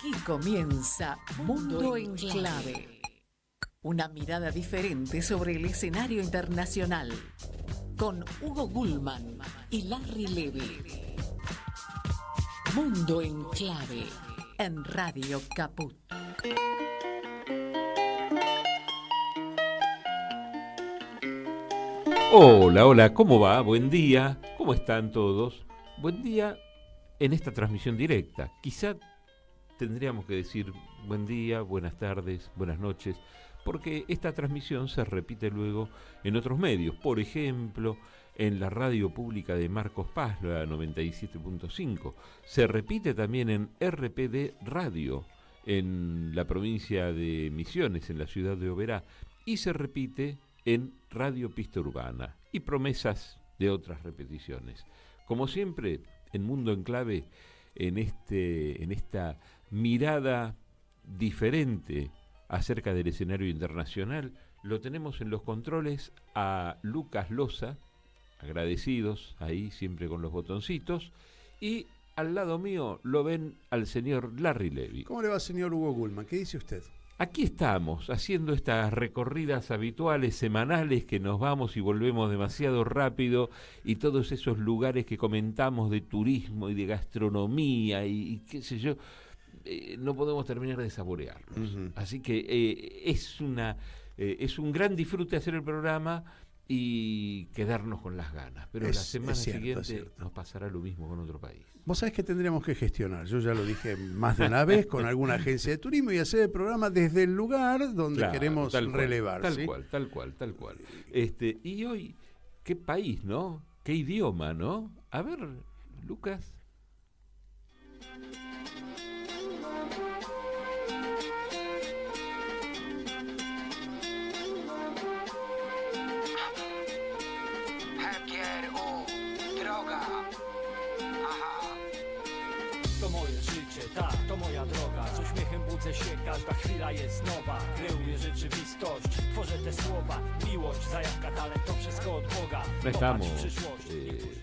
Aquí comienza Mundo en Clave. Una mirada diferente sobre el escenario internacional. Con Hugo Gulman y Larry Levy. Mundo en Clave. En Radio Caput. Hola, hola, ¿cómo va? Buen día, ¿cómo están todos? Buen día en esta transmisión directa. Quizá tendríamos que decir buen día, buenas tardes, buenas noches, porque esta transmisión se repite luego en otros medios. Por ejemplo, en la radio pública de Marcos Paz, la 97.5. Se repite también en RPD Radio, en la provincia de Misiones, en la ciudad de Oberá, y se repite en Radio Pista Urbana, y promesas de otras repeticiones. Como siempre, en Mundo en Clave, en esta mirada diferente acerca del escenario internacional, lo tenemos en los controles a Lucas Loza, agradecidos ahí siempre con los botoncitos, y al lado mío lo ven al señor Larry Levy. ¿Cómo le va, señor Hugo Gulman? ¿Qué dice usted? Aquí estamos, haciendo estas recorridas habituales, semanales, que nos vamos y volvemos demasiado rápido, y todos esos lugares que comentamos de turismo y de gastronomía y qué sé yo, no podemos terminar de saborearlos. Uh-huh. Así que es un gran disfrute hacer el programa y quedarnos con las ganas. Pero la semana siguiente nos pasará lo mismo con otro país. Vos sabés que tendríamos que gestionar, yo ya lo dije más de una vez, con alguna agencia de turismo y hacer el programa desde el lugar donde queremos relevar. Tal cual. Y hoy, qué país, ¿no? Qué idioma, ¿no? A ver, Lucas. To moja droga, z uśmiechem budzę się, każda chwila jest nowa. Kreuję rzeczywistość, tworzę te słowa. Miłość, zajawka, talent, to wszystko od Boga. No estamos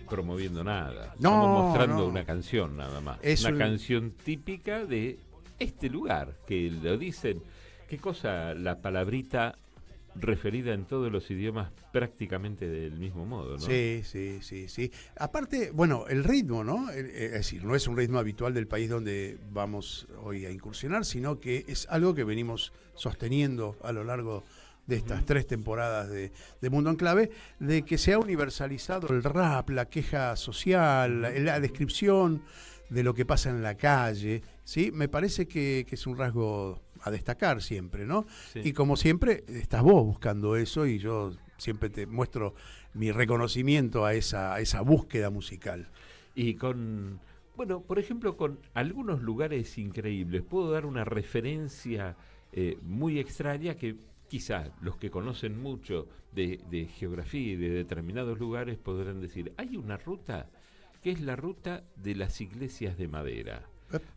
promoviendo nada, estamos mostrando una canción nada más. Una canción típica de este lugar, que lo dicen, qué cosa, la palabrita referida en todos los idiomas prácticamente del mismo modo, ¿no? Sí. Aparte, bueno, el ritmo, ¿no? Es decir, no es un ritmo habitual del país donde vamos hoy a incursionar, sino que es algo que venimos sosteniendo a lo largo de estas 3 temporadas de Mundo en Clave, de que se ha universalizado el rap, la queja social, la descripción de lo que pasa en la calle, ¿sí? Me parece que es un rasgo a destacar siempre, ¿no? Sí. Y como siempre, estás vos buscando eso y yo siempre te muestro mi reconocimiento a esa búsqueda musical. Y por ejemplo, con algunos lugares increíbles. Puedo dar una referencia muy extraña que quizá los que conocen mucho de geografía y de determinados lugares podrán decir, hay una ruta que es la ruta de las iglesias de madera.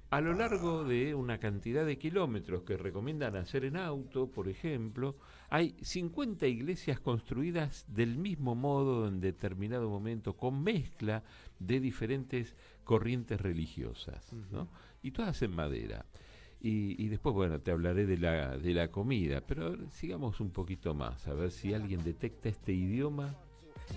A lo largo de una cantidad de kilómetros que recomiendan hacer en auto, por ejemplo, hay 50 iglesias construidas del mismo modo en determinado momento, con mezcla de diferentes corrientes religiosas, ¿no? Y todas en madera. Y después, bueno, te hablaré de la comida, pero sigamos un poquito más, a ver si alguien detecta este idioma.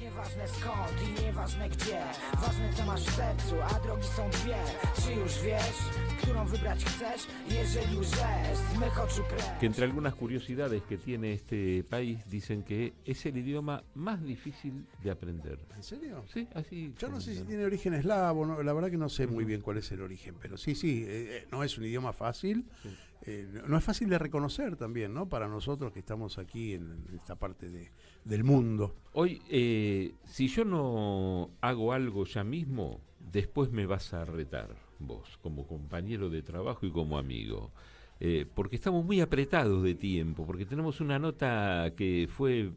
Nieważne skąd i nieważne gdzie, ważne co masz w sercu, a drogi są dwie. Czy już wiesz, którą wybrać chcesz, jeżeli łżesz z mych oczu precz? Que entre algunas curiosidades que tiene este país dicen que es el idioma más difícil de aprender. ¿En serio? Sí, así. Yo no sé si tiene origen eslavo, no, la verdad que no sé muy bien cuál es el origen, pero sí, no es un idioma fácil. Sí. No es fácil de reconocer también, ¿no? Para nosotros que estamos aquí en esta parte del mundo. Hoy, si yo no hago algo ya mismo, después me vas a retar vos, como compañero de trabajo y como amigo. Porque estamos muy apretados de tiempo, porque tenemos una nota que fue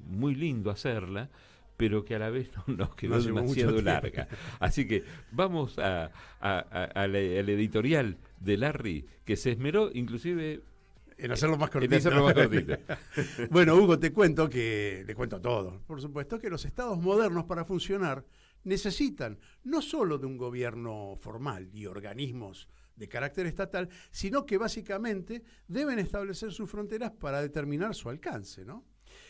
muy lindo hacerla, pero que a la vez nos quedó demasiado larga. Así que vamos al editorial de Larry, que se esmeró inclusive en hacerlo más cortito. Bueno, Hugo, le cuento todo. Por supuesto que los estados modernos, para funcionar, necesitan no solo de un gobierno formal y organismos de carácter estatal, sino que básicamente deben establecer sus fronteras para determinar su alcance, ¿no?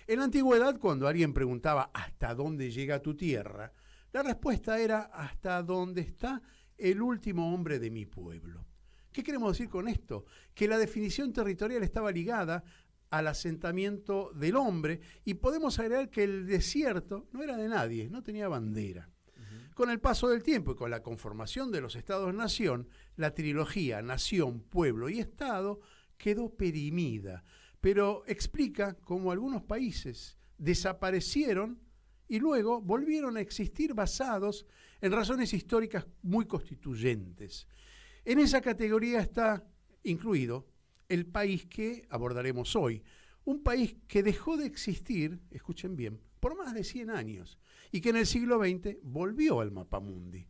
En la antigüedad, cuando alguien preguntaba ¿hasta dónde llega tu tierra?, la respuesta era hasta dónde está el último hombre de mi pueblo. ¿Qué queremos decir con esto? Que la definición territorial estaba ligada al asentamiento del hombre, y podemos agregar que el desierto no era de nadie, no tenía bandera. Con el paso del tiempo y con la conformación de los estados-nación, la trilogía nación, pueblo y estado quedó perimida, pero explica cómo algunos países desaparecieron y luego volvieron a existir basados en razones históricas muy constituyentes. En esa categoría está incluido el país que abordaremos hoy, un país que dejó de existir, escuchen bien, por más de 100 años, y que en el siglo XX volvió al mapamundi.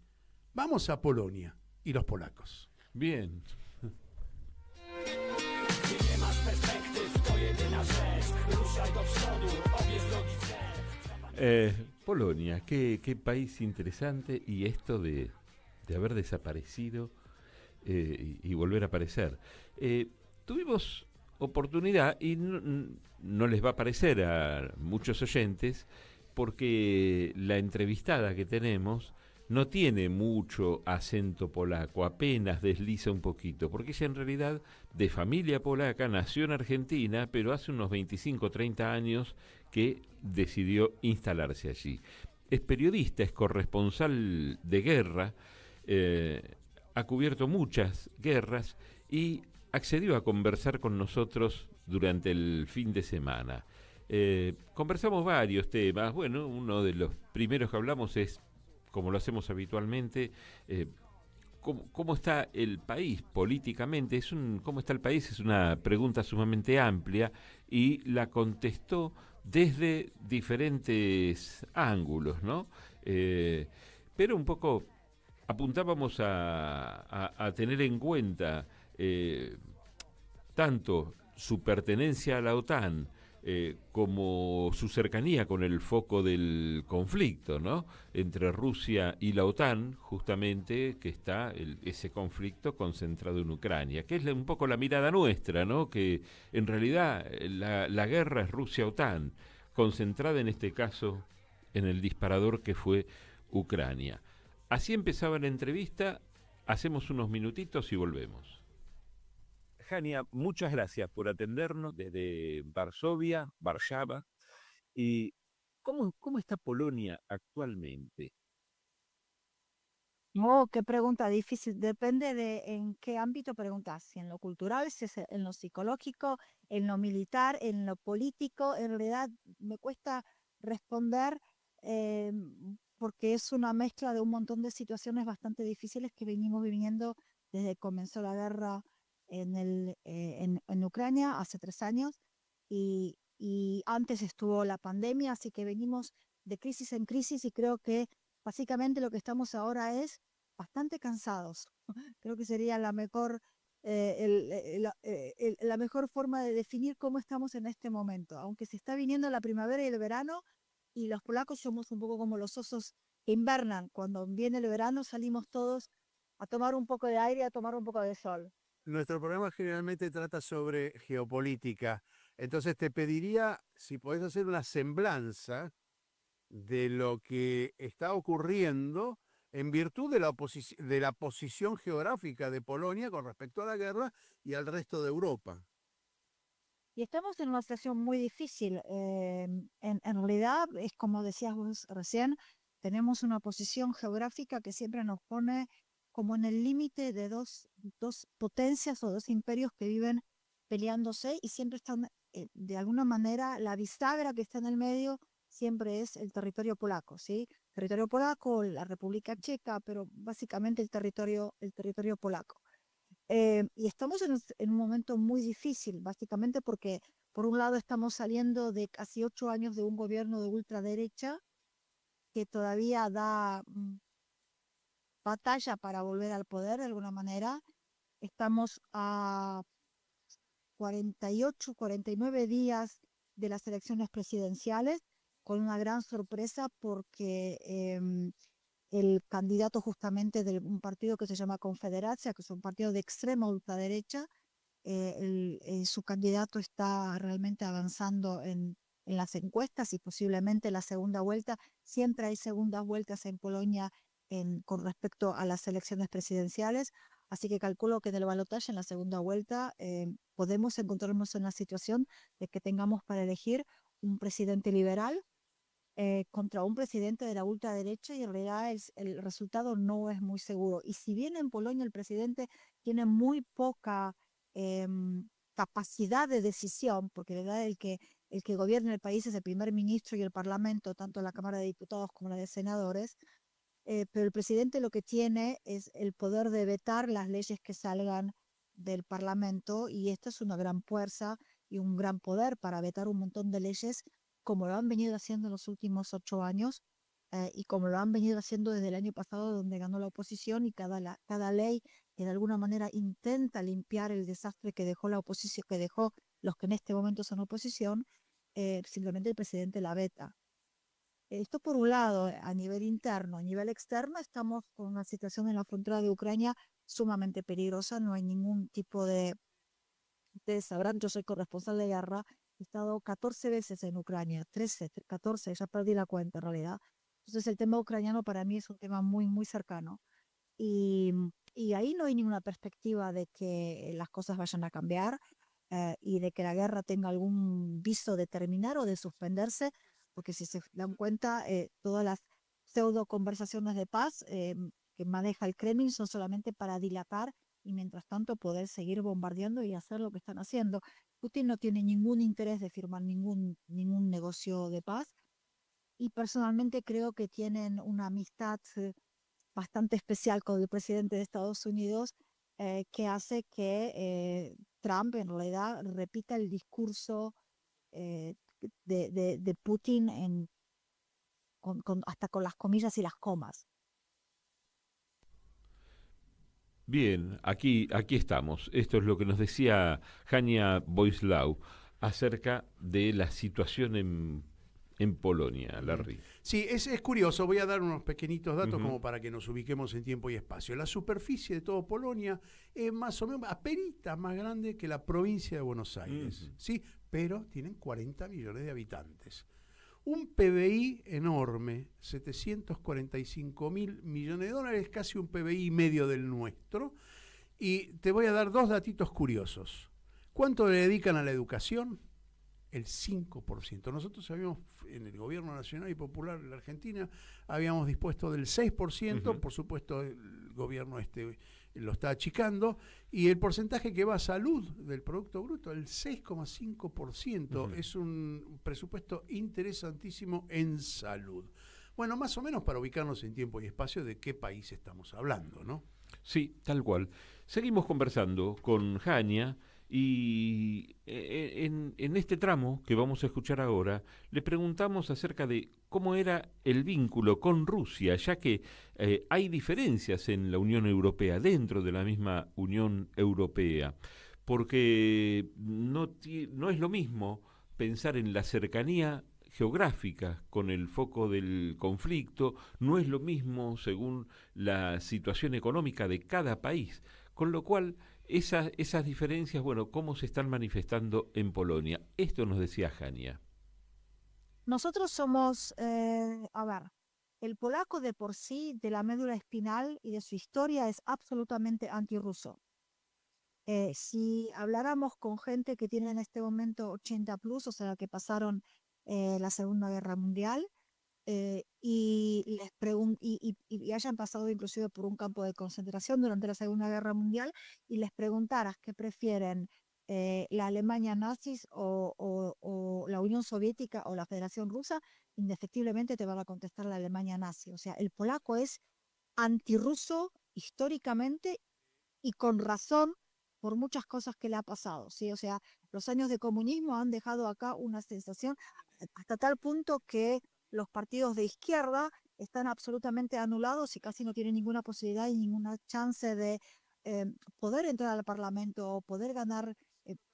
Vamos a Polonia y los polacos. Bien. Polonia, qué país interesante, y esto de haber desaparecido y volver a aparecer. Tuvimos oportunidad, y no les va a parecer a muchos oyentes, porque la entrevistada que tenemos no tiene mucho acento polaco, apenas desliza un poquito, porque ella en realidad de familia polaca nació en Argentina, pero hace unos 25 o 30 años que decidió instalarse allí. Es periodista, es corresponsal de guerra, ha cubierto muchas guerras y accedió a conversar con nosotros durante el fin de semana. Conversamos varios temas. Bueno, uno de los primeros que hablamos es, como lo hacemos habitualmente, ¿cómo está el país políticamente? ¿Cómo está el país? Es una pregunta sumamente amplia, y la contestó desde diferentes ángulos, ¿no? Pero un poco apuntábamos a tener en cuenta tanto su pertenencia a la OTAN como su cercanía con el foco del conflicto, ¿no?, entre Rusia y la OTAN, justamente, que está ese conflicto concentrado en Ucrania, que es un poco la mirada nuestra, ¿no?, que en realidad la guerra es Rusia-OTAN, concentrada en este caso en el disparador que fue Ucrania. Así empezaba la entrevista. Hacemos unos minutitos y volvemos. Jania, muchas gracias por atendernos desde Varsovia, Warszawa. ¿Y cómo está Polonia actualmente? Oh, qué pregunta difícil. Depende de en qué ámbito preguntas. Si en lo cultural, si es en lo psicológico, en lo militar, en lo político. En realidad me cuesta responder eh, porque es una mezcla de un montón de situaciones bastante difíciles que venimos viviendo desde que comenzó la guerra en Ucrania hace 3 años, y antes estuvo la pandemia, así que venimos de crisis en crisis, y creo que básicamente lo que estamos ahora es bastante cansados. Creo que sería la mejor, la mejor forma de definir cómo estamos en este momento, aunque se está viniendo la primavera y el verano, y los polacos somos un poco como los osos que invernan. Cuando viene el verano salimos todos a tomar un poco de aire y a tomar un poco de sol. Nuestro programa generalmente trata sobre geopolítica, entonces te pediría si podés hacer una semblanza de lo que está ocurriendo en virtud de la posición geográfica de Polonia con respecto a la guerra y al resto de Europa. Y estamos en una situación muy difícil. En realidad, es como decías vos recién, tenemos una posición geográfica que siempre nos pone como en el límite de dos potencias o dos imperios que viven peleándose, y siempre están, de alguna manera, la bisagra que está en el medio siempre es el territorio polaco, ¿sí? Territorio polaco, la República Checa, pero básicamente el territorio polaco. Y estamos en un momento muy difícil, básicamente porque, por un lado, estamos saliendo de casi 8 años de un gobierno de ultraderecha que todavía da batalla para volver al poder de alguna manera. Estamos a 48, 49 días de las elecciones presidenciales, con una gran sorpresa porque el candidato justamente de un partido que se llama Confederacia, que es un partido de extrema ultraderecha. Su candidato está realmente avanzando en las encuestas y posiblemente la segunda vuelta. Siempre hay segundas vueltas en Polonia con respecto a las elecciones presidenciales, así que calculo que en el balotaje en la segunda vuelta podemos encontrarnos en la situación de que tengamos para elegir un presidente liberal contra un presidente de la ultraderecha, y en realidad el resultado no es muy seguro. Y si bien en Polonia el presidente tiene muy poca capacidad de decisión, porque la verdad el que gobierna el país es el primer ministro y el parlamento, tanto la Cámara de Diputados como la de Senadores, pero el presidente lo que tiene es el poder de vetar las leyes que salgan del parlamento, y esto es una gran fuerza y un gran poder para vetar un montón de leyes, como lo han venido haciendo en los últimos 8 años, y como lo han venido haciendo desde el año pasado, donde ganó la oposición, y cada ley que de alguna manera intenta limpiar el desastre que dejó la oposición, que dejó los que en este momento son oposición, simplemente el presidente la veta. Esto por un lado, a nivel interno. A nivel externo, estamos con una situación en la frontera de Ucrania sumamente peligrosa. No hay ningún tipo de... Ustedes sabrán, yo soy corresponsal de guerra. He estado 14 veces en Ucrania, 13, 14, ya perdí la cuenta en realidad. Entonces el tema ucraniano para mí es un tema muy, muy cercano. Y, y ahí no hay ninguna perspectiva de que las cosas vayan a cambiar, y de que la guerra tenga algún viso de terminar o de suspenderse, porque si se dan cuenta, todas las pseudo conversaciones de paz que maneja el Kremlin son solamente para dilatar y mientras tanto poder seguir bombardeando y hacer lo que están haciendo. Putin no tiene ningún interés de firmar ningún negocio de paz, y personalmente creo que tienen una amistad bastante especial con el presidente de Estados Unidos, que hace que Trump en realidad repita el discurso de Putin hasta con las comillas y las comas. Bien, aquí estamos. Esto es lo que nos decía Hania Boislau acerca de la situación en Polonia, Larry. Sí, es curioso. Voy a dar unos pequeñitos datos Ujú. como para que nos ubiquemos en tiempo y espacio. La superficie de todo Polonia es más o menos, apenas más grande que la provincia de Buenos Aires, Ujú. ¿sí? Pero tienen 40 millones de habitantes. Un PBI enorme, 745 mil millones de dólares, casi un PBI y medio del nuestro. Y te voy a dar dos datitos curiosos. ¿Cuánto le dedican a la educación? El 5%. Nosotros habíamos, en el gobierno nacional y popular de la Argentina, habíamos dispuesto del 6%, Ujú. por supuesto el gobierno lo está achicando, y el porcentaje que va a salud del Producto Bruto, el 6,5%, Ujú. es un presupuesto interesantísimo en salud. Bueno, más o menos para ubicarnos en tiempo y espacio de qué país estamos hablando, ¿no? Sí, tal cual. Seguimos conversando con Hania y en este tramo que vamos a escuchar ahora le preguntamos acerca de cómo era el vínculo con Rusia, ya que hay diferencias en la Unión Europea, dentro de la misma Unión Europea, porque no es lo mismo pensar en la cercanía geográfica con el foco del conflicto, no es lo mismo según la situación económica de cada país, con lo cual esas diferencias, bueno, cómo se están manifestando en Polonia. Esto nos decía Hania. Nosotros somos, a ver, el polaco de por sí, de la médula espinal y de su historia, es absolutamente antirruso. Si habláramos con gente que tiene en este momento 80 plus, o sea, que pasaron la Segunda Guerra Mundial, y hayan pasado inclusive por un campo de concentración durante la Segunda Guerra Mundial, y les preguntaras qué prefieren, la Alemania nazis o la Unión Soviética o la Federación Rusa, indefectiblemente te van a contestar la Alemania nazi. O sea, el polaco es antirruso históricamente y con razón por muchas cosas que le ha pasado, ¿sí? O sea, los años de comunismo han dejado acá una sensación hasta tal punto que los partidos de izquierda están absolutamente anulados y casi no tienen ninguna posibilidad y ninguna chance de eh, poder entrar al Parlamento o poder ganar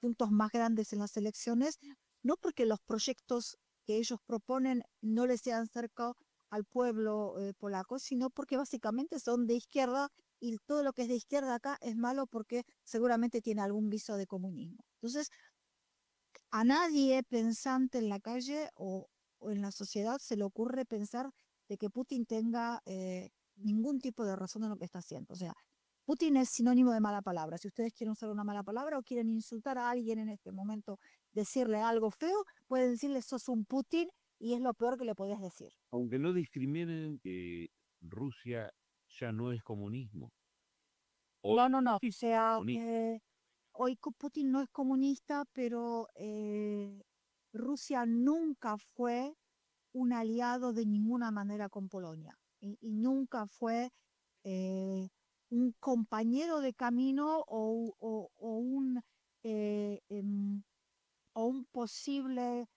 puntos más grandes en las elecciones, no porque los proyectos que ellos proponen no les sean cerca al pueblo polaco, sino porque básicamente son de izquierda y todo lo que es de izquierda acá es malo porque seguramente tiene algún viso de comunismo. Entonces, a nadie pensante en la calle o en la sociedad se le ocurre pensar de que Putin tenga ningún tipo de razón en lo que está haciendo. O sea, Putin es sinónimo de mala palabra. Si ustedes quieren usar una mala palabra o quieren insultar a alguien en este momento, decirle algo feo, pueden decirle sos un Putin y es lo peor que le podés decir. Aunque no discriminen que Rusia ya no es comunismo. No. O sea, Comunista. hoy Putin no es comunista, pero Rusia nunca fue un aliado de ninguna manera con Polonia y nunca fue un compañero de camino eh, em, o un posible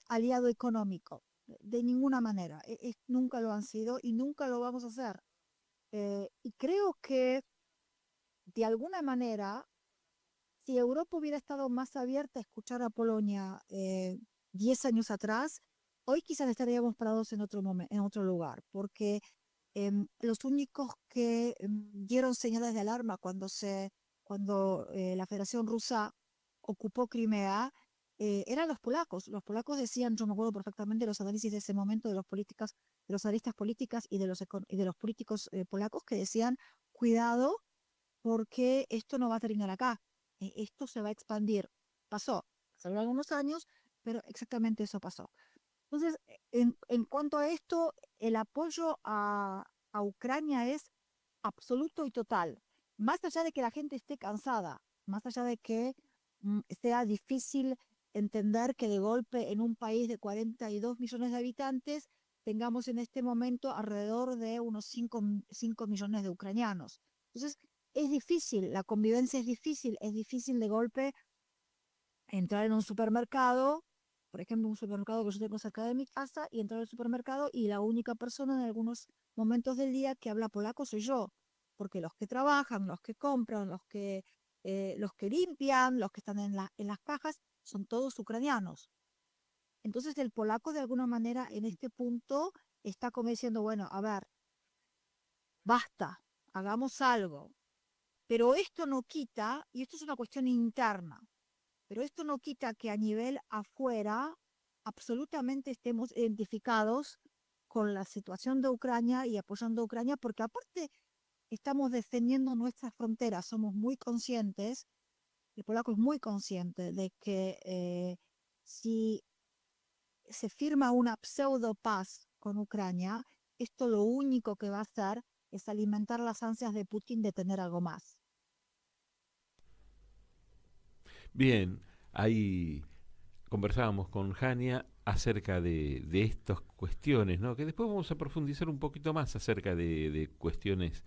aliado económico. De ninguna manera. Nunca lo han sido y nunca lo vamos a hacer. Y creo que de alguna manera, si Europa hubiera estado más abierta a escuchar a Polonia 10 años atrás, hoy quizás estaríamos parados en en otro lugar, porque los únicos que dieron señales de alarma cuando la Federación Rusa ocupó Crimea eran los polacos. Los polacos decían, yo me acuerdo perfectamente de los análisis de ese momento de de los analistas políticas y de los políticos polacos que decían, cuidado, porque esto no va a terminar acá, esto se va a expandir. Pasaron algunos años, pero exactamente eso pasó. Entonces, en cuanto a esto, el apoyo a Ucrania es absoluto y total. Más allá de que la gente esté cansada, más allá de que sea difícil entender que de golpe en un país de 42 millones de habitantes tengamos en este momento alrededor de unos 5 millones de ucranianos. Entonces, es difícil, la convivencia es difícil de golpe entrar en un supermercado, por ejemplo, un supermercado que yo tengo cerca de mi casa, y entrar al supermercado y la única persona en algunos momentos del día que habla polaco soy yo, porque los que trabajan, los que compran, los que limpian, los que están en las cajas, son todos ucranianos. Entonces el polaco de alguna manera en este punto está como diciendo, bueno, a ver, basta, hagamos algo. Pero esto no quita, y esto es una cuestión interna, pero esto no quita que a nivel afuera absolutamente estemos identificados con la situación de Ucrania y apoyando a Ucrania, porque aparte estamos defendiendo nuestras fronteras, somos muy conscientes, el polaco es muy consciente de que si se firma una pseudo paz con Ucrania, esto lo único que va a hacer es alimentar las ansias de Putin de tener algo más. Bien, ahí conversábamos con Jania acerca de estas cuestiones, ¿no? Que después vamos a profundizar un poquito más acerca de cuestiones.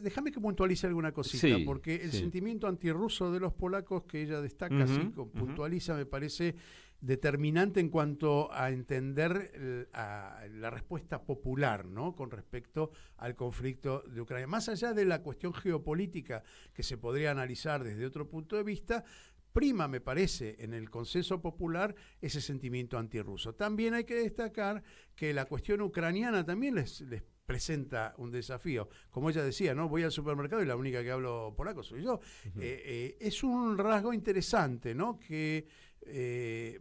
Déjame que puntualice alguna cosita, Sí, porque el sí. sentimiento antirruso de los polacos que ella destaca, así puntualiza, me parece determinante en cuanto a entender la respuesta popular, ¿no? Con respecto al conflicto de Ucrania. Más allá de la cuestión geopolítica que se podría analizar desde otro punto de vista, prima, me parece, en el consenso popular ese sentimiento antirruso. También hay que destacar que la cuestión ucraniana también les presenta un desafío. Como ella decía, ¿no? Voy al supermercado y la única que hablo polaco soy yo. Es un rasgo interesante, ¿no? Que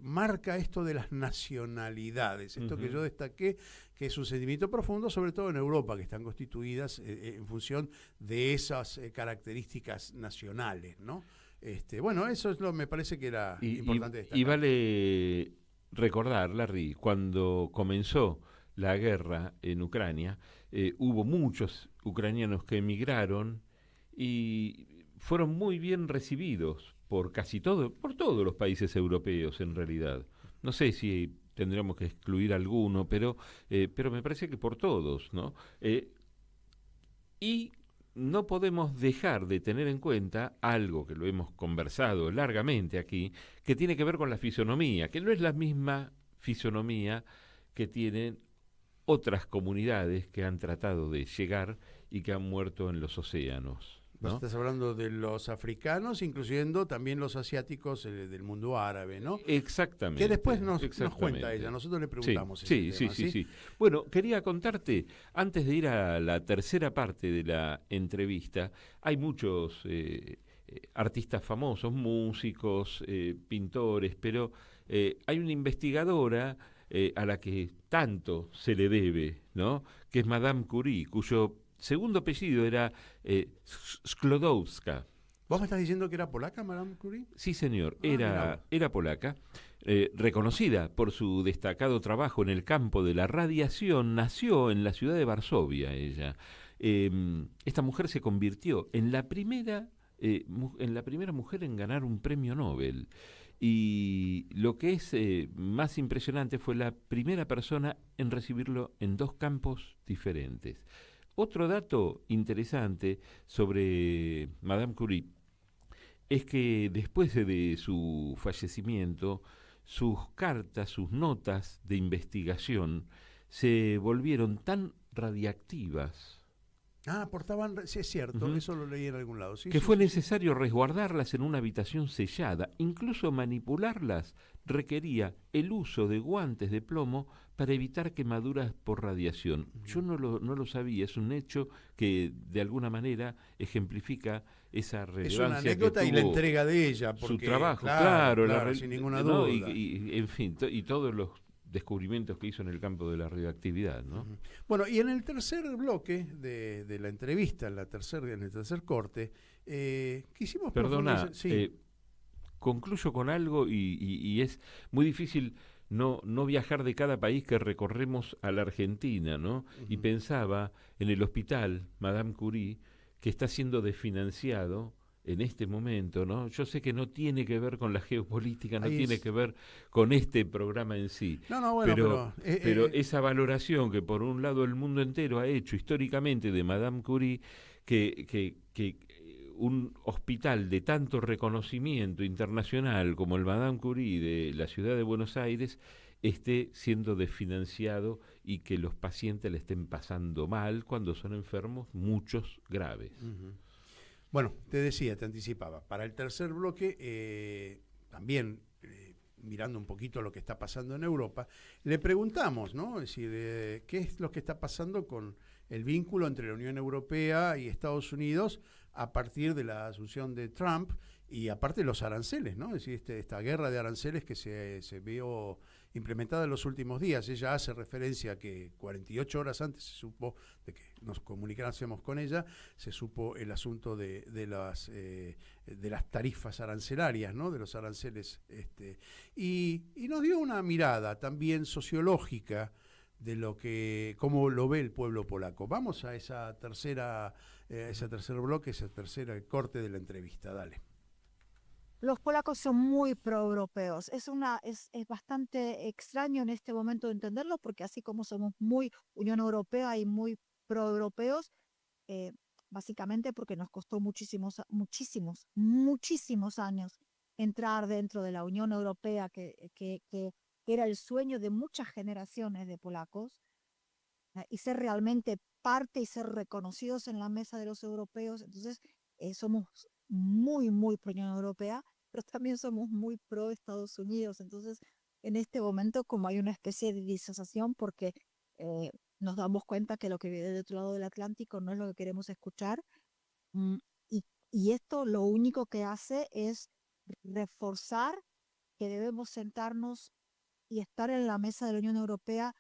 marca esto de las nacionalidades, esto que yo destaqué, que es un sentimiento profundo, sobre todo en Europa, que están constituidas en función de esas características nacionales, ¿no? Bueno, eso es me parece que era importante destacar. Y vale recordar, Larry, cuando comenzó la guerra en Ucrania, hubo muchos ucranianos que emigraron y fueron muy bien recibidos por por todos los países europeos en realidad. No sé si tendríamos que excluir alguno, pero me parece que por todos, ¿no? Y no podemos dejar de tener en cuenta algo que lo hemos conversado largamente aquí, que tiene que ver con la fisonomía, que no es la misma fisonomía que tienen otras comunidades que han tratado de llegar y que han muerto en los océanos. Vos ¿no? estás hablando de los africanos, incluyendo también los asiáticos del mundo árabe, ¿no? Exactamente. Que después nos cuenta exactamente. ella, nosotros le Sí, preguntamos sí, ese sí, tema, sí, sí. Bueno, quería contarte, antes de ir a la tercera parte de la entrevista, hay muchos artistas famosos, músicos, pintores, pero hay una investigadora a la que tanto se le debe, ¿no? Que es Madame Curie, cuyo segundo apellido era Sklodowska. ¿Vos me estás diciendo que era polaca, Madame Curie? Sí, señor, mirá vos. era polaca, reconocida por su destacado trabajo en el campo de la radiación. Nació en la ciudad de Varsovia ella. Esta mujer se convirtió en la primera mujer en ganar un premio Nobel. Y lo que es más impresionante, fue la primera persona en recibirlo en dos campos diferentes. Otro dato interesante sobre Madame Curie es que después de su fallecimiento, sus cartas, sus notas de investigación se volvieron tan radiactivas Aportaban, sí es cierto, Ujú. eso lo leí en algún lado. Sí, que sí, fue sí, sí. necesario resguardarlas en una habitación sellada. Incluso manipularlas requería el uso de guantes de plomo para evitar quemaduras por radiación. Yo no lo sabía, es un hecho que de alguna manera ejemplifica esa Es una relevancia anécdota que y la tuvo entrega de ella, su porque trabajo, claro, claro, sin ninguna ¿no? duda. Y, en fin, y todos los descubrimientos que hizo en el campo de la radioactividad, ¿no? Ujú. Bueno, y en el tercer bloque de la entrevista, en el tercer corte, quisimos Perdona, profundizar. Sí. concluyo con algo y es muy difícil no viajar de cada país que recorremos a la Argentina, ¿no? Y Ujú. pensaba en el hospital Madame Curie, que está siendo desfinanciado en este momento, ¿no? Yo sé que no tiene que ver con la geopolítica, no Ahí tiene es- que ver con este programa en sí, No, bueno, pero esa valoración que por un lado el mundo entero ha hecho históricamente de Madame Curie, que un hospital de tanto reconocimiento internacional como el Madame Curie de la ciudad de Buenos Aires esté siendo desfinanciado y que los pacientes le estén pasando mal cuando son enfermos, muchos graves. Ujú. Bueno, te decía, te anticipaba. Para el tercer bloque, también mirando un poquito lo que está pasando en Europa, le preguntamos, ¿no? Es decir, ¿qué es lo que está pasando con el vínculo entre la Unión Europea y Estados Unidos a partir de la asunción de Trump y aparte los aranceles, ¿no? Es decir, esta guerra de aranceles que se vio implementada en los últimos días. Ella hace referencia a que 48 horas antes se supo de que nos comunicásemos con ella, se supo el asunto de las tarifas arancelarias, ¿no? De los aranceles, y nos dio una mirada también sociológica de cómo lo ve el pueblo polaco. Vamos a ese tercer bloque, ese tercer corte de la entrevista. Dale. Los polacos son muy proeuropeos. Es bastante extraño en este momento entenderlo, porque así como somos muy Unión Europea y muy proeuropeos, eh, básicamente porque nos costó muchísimos años entrar dentro de la Unión Europea, que era el sueño de muchas generaciones de polacos, y ser realmente parte y ser reconocidos en la mesa de los europeos. Entonces, somos muy pro Unión Europea, pero también somos muy pro Estados Unidos. Entonces, en este momento, como hay una especie de disociación, porque eh, nos damos cuenta que lo que viene del otro lado del Atlántico no es lo que queremos escuchar, mm, y, y esto lo único que hace es reforzar que debemos sentarnos y estar en la mesa de la Unión Europea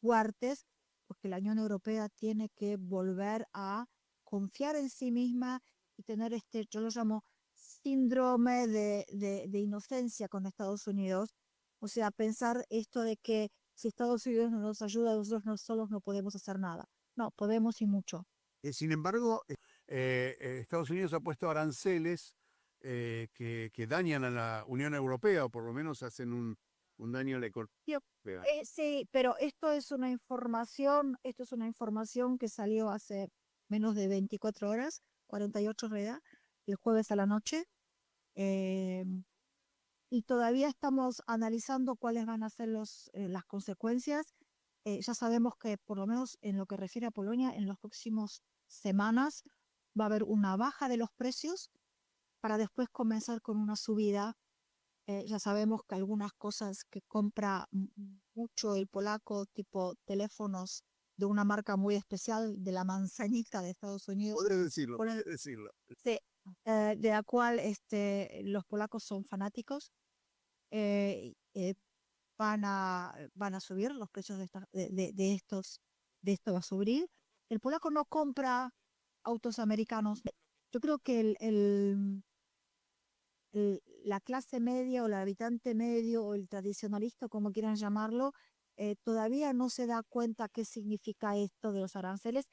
fuertes, porque la Unión Europea tiene que volver a confiar en sí misma y tener yo lo llamo síndrome de inocencia con Estados Unidos. O sea, pensar esto de que si Estados Unidos no nos ayuda, nosotros solos no podemos hacer nada. No, podemos y mucho. Sin embargo, Estados Unidos ha puesto aranceles que dañan a la Unión Europea, o por lo menos hacen un daño a la economía. Sí, pero esto es una información que salió hace menos de 24 horas, 48 en realidad, el jueves a la noche, eh, y todavía estamos analizando cuáles van a ser las consecuencias. Ya sabemos que por lo menos en lo que refiere a Polonia, en las próximas semanas va a haber una baja de los precios para después comenzar con una subida. Ya sabemos que algunas cosas que compra mucho el polaco, tipo teléfonos de una marca muy especial, de la manzanita de Estados Unidos. Podré decirlo, Por el- podré decirlo. Sí, de la cual los polacos son fanáticos. eh, eh, van a subir los precios de esto va a subir. El polaco no compra autos americanos. Yo creo que la clase media o el habitante medio o el tradicionalista, como quieran llamarlo, todavía no se da cuenta qué significa esto de los aranceles.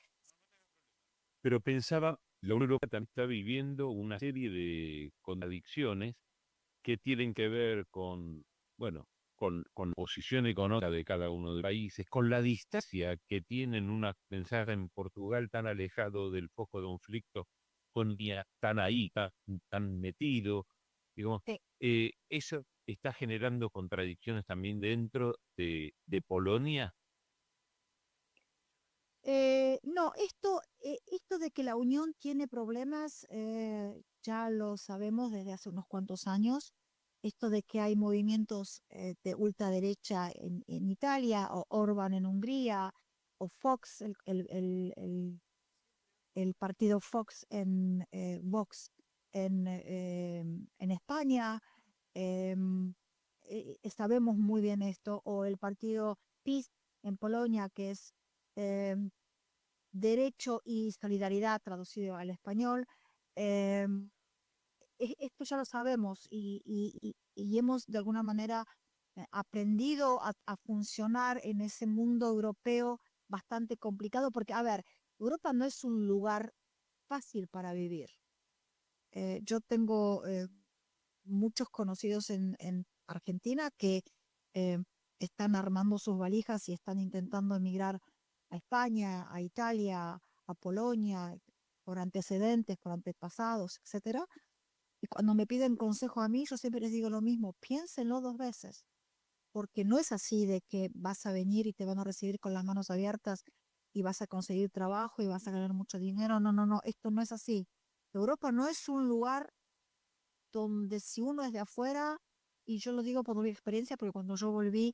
Pero pensaba, la Unión Europea también está viviendo una serie de contradicciones que tienen que ver con, bueno, con posición económica de cada uno de los países, con la distancia que tienen una pensada en Portugal tan alejado del foco de conflicto, con día tan ahí, tan metido, digamos, Sí. eso está generando contradicciones también dentro de Polonia. No, esto de que la Unión tiene problemas, ya lo sabemos desde hace unos cuantos años. Esto de que hay movimientos de ultraderecha en Italia, o Orbán en Hungría, o Fox, el partido Fox Vox en España. em, Sabemos muy bien esto, o el partido PiS en Polonia, que es em, Derecho y Solidaridad traducido al español. em, Esto ya lo sabemos y hemos de alguna manera aprendido a funcionar en ese mundo europeo bastante complicado, porque, a ver, Europa no es un lugar fácil para vivir. Yo tengo muchos conocidos en Argentina que eh, están armando sus valijas y están intentando emigrar a España, a Italia, a Polonia, por antecedentes, por antepasados, etcétera. Y cuando me piden consejo a mí, yo siempre les digo lo mismo: piénsenlo 2 veces, porque no es así de que vas a venir y te van a recibir con las manos abiertas y vas a conseguir trabajo y vas a ganar mucho dinero. No, no, no, esto no es así. Europa no es un lugar donde, si uno es de afuera, y yo lo digo por mi experiencia, porque cuando yo volví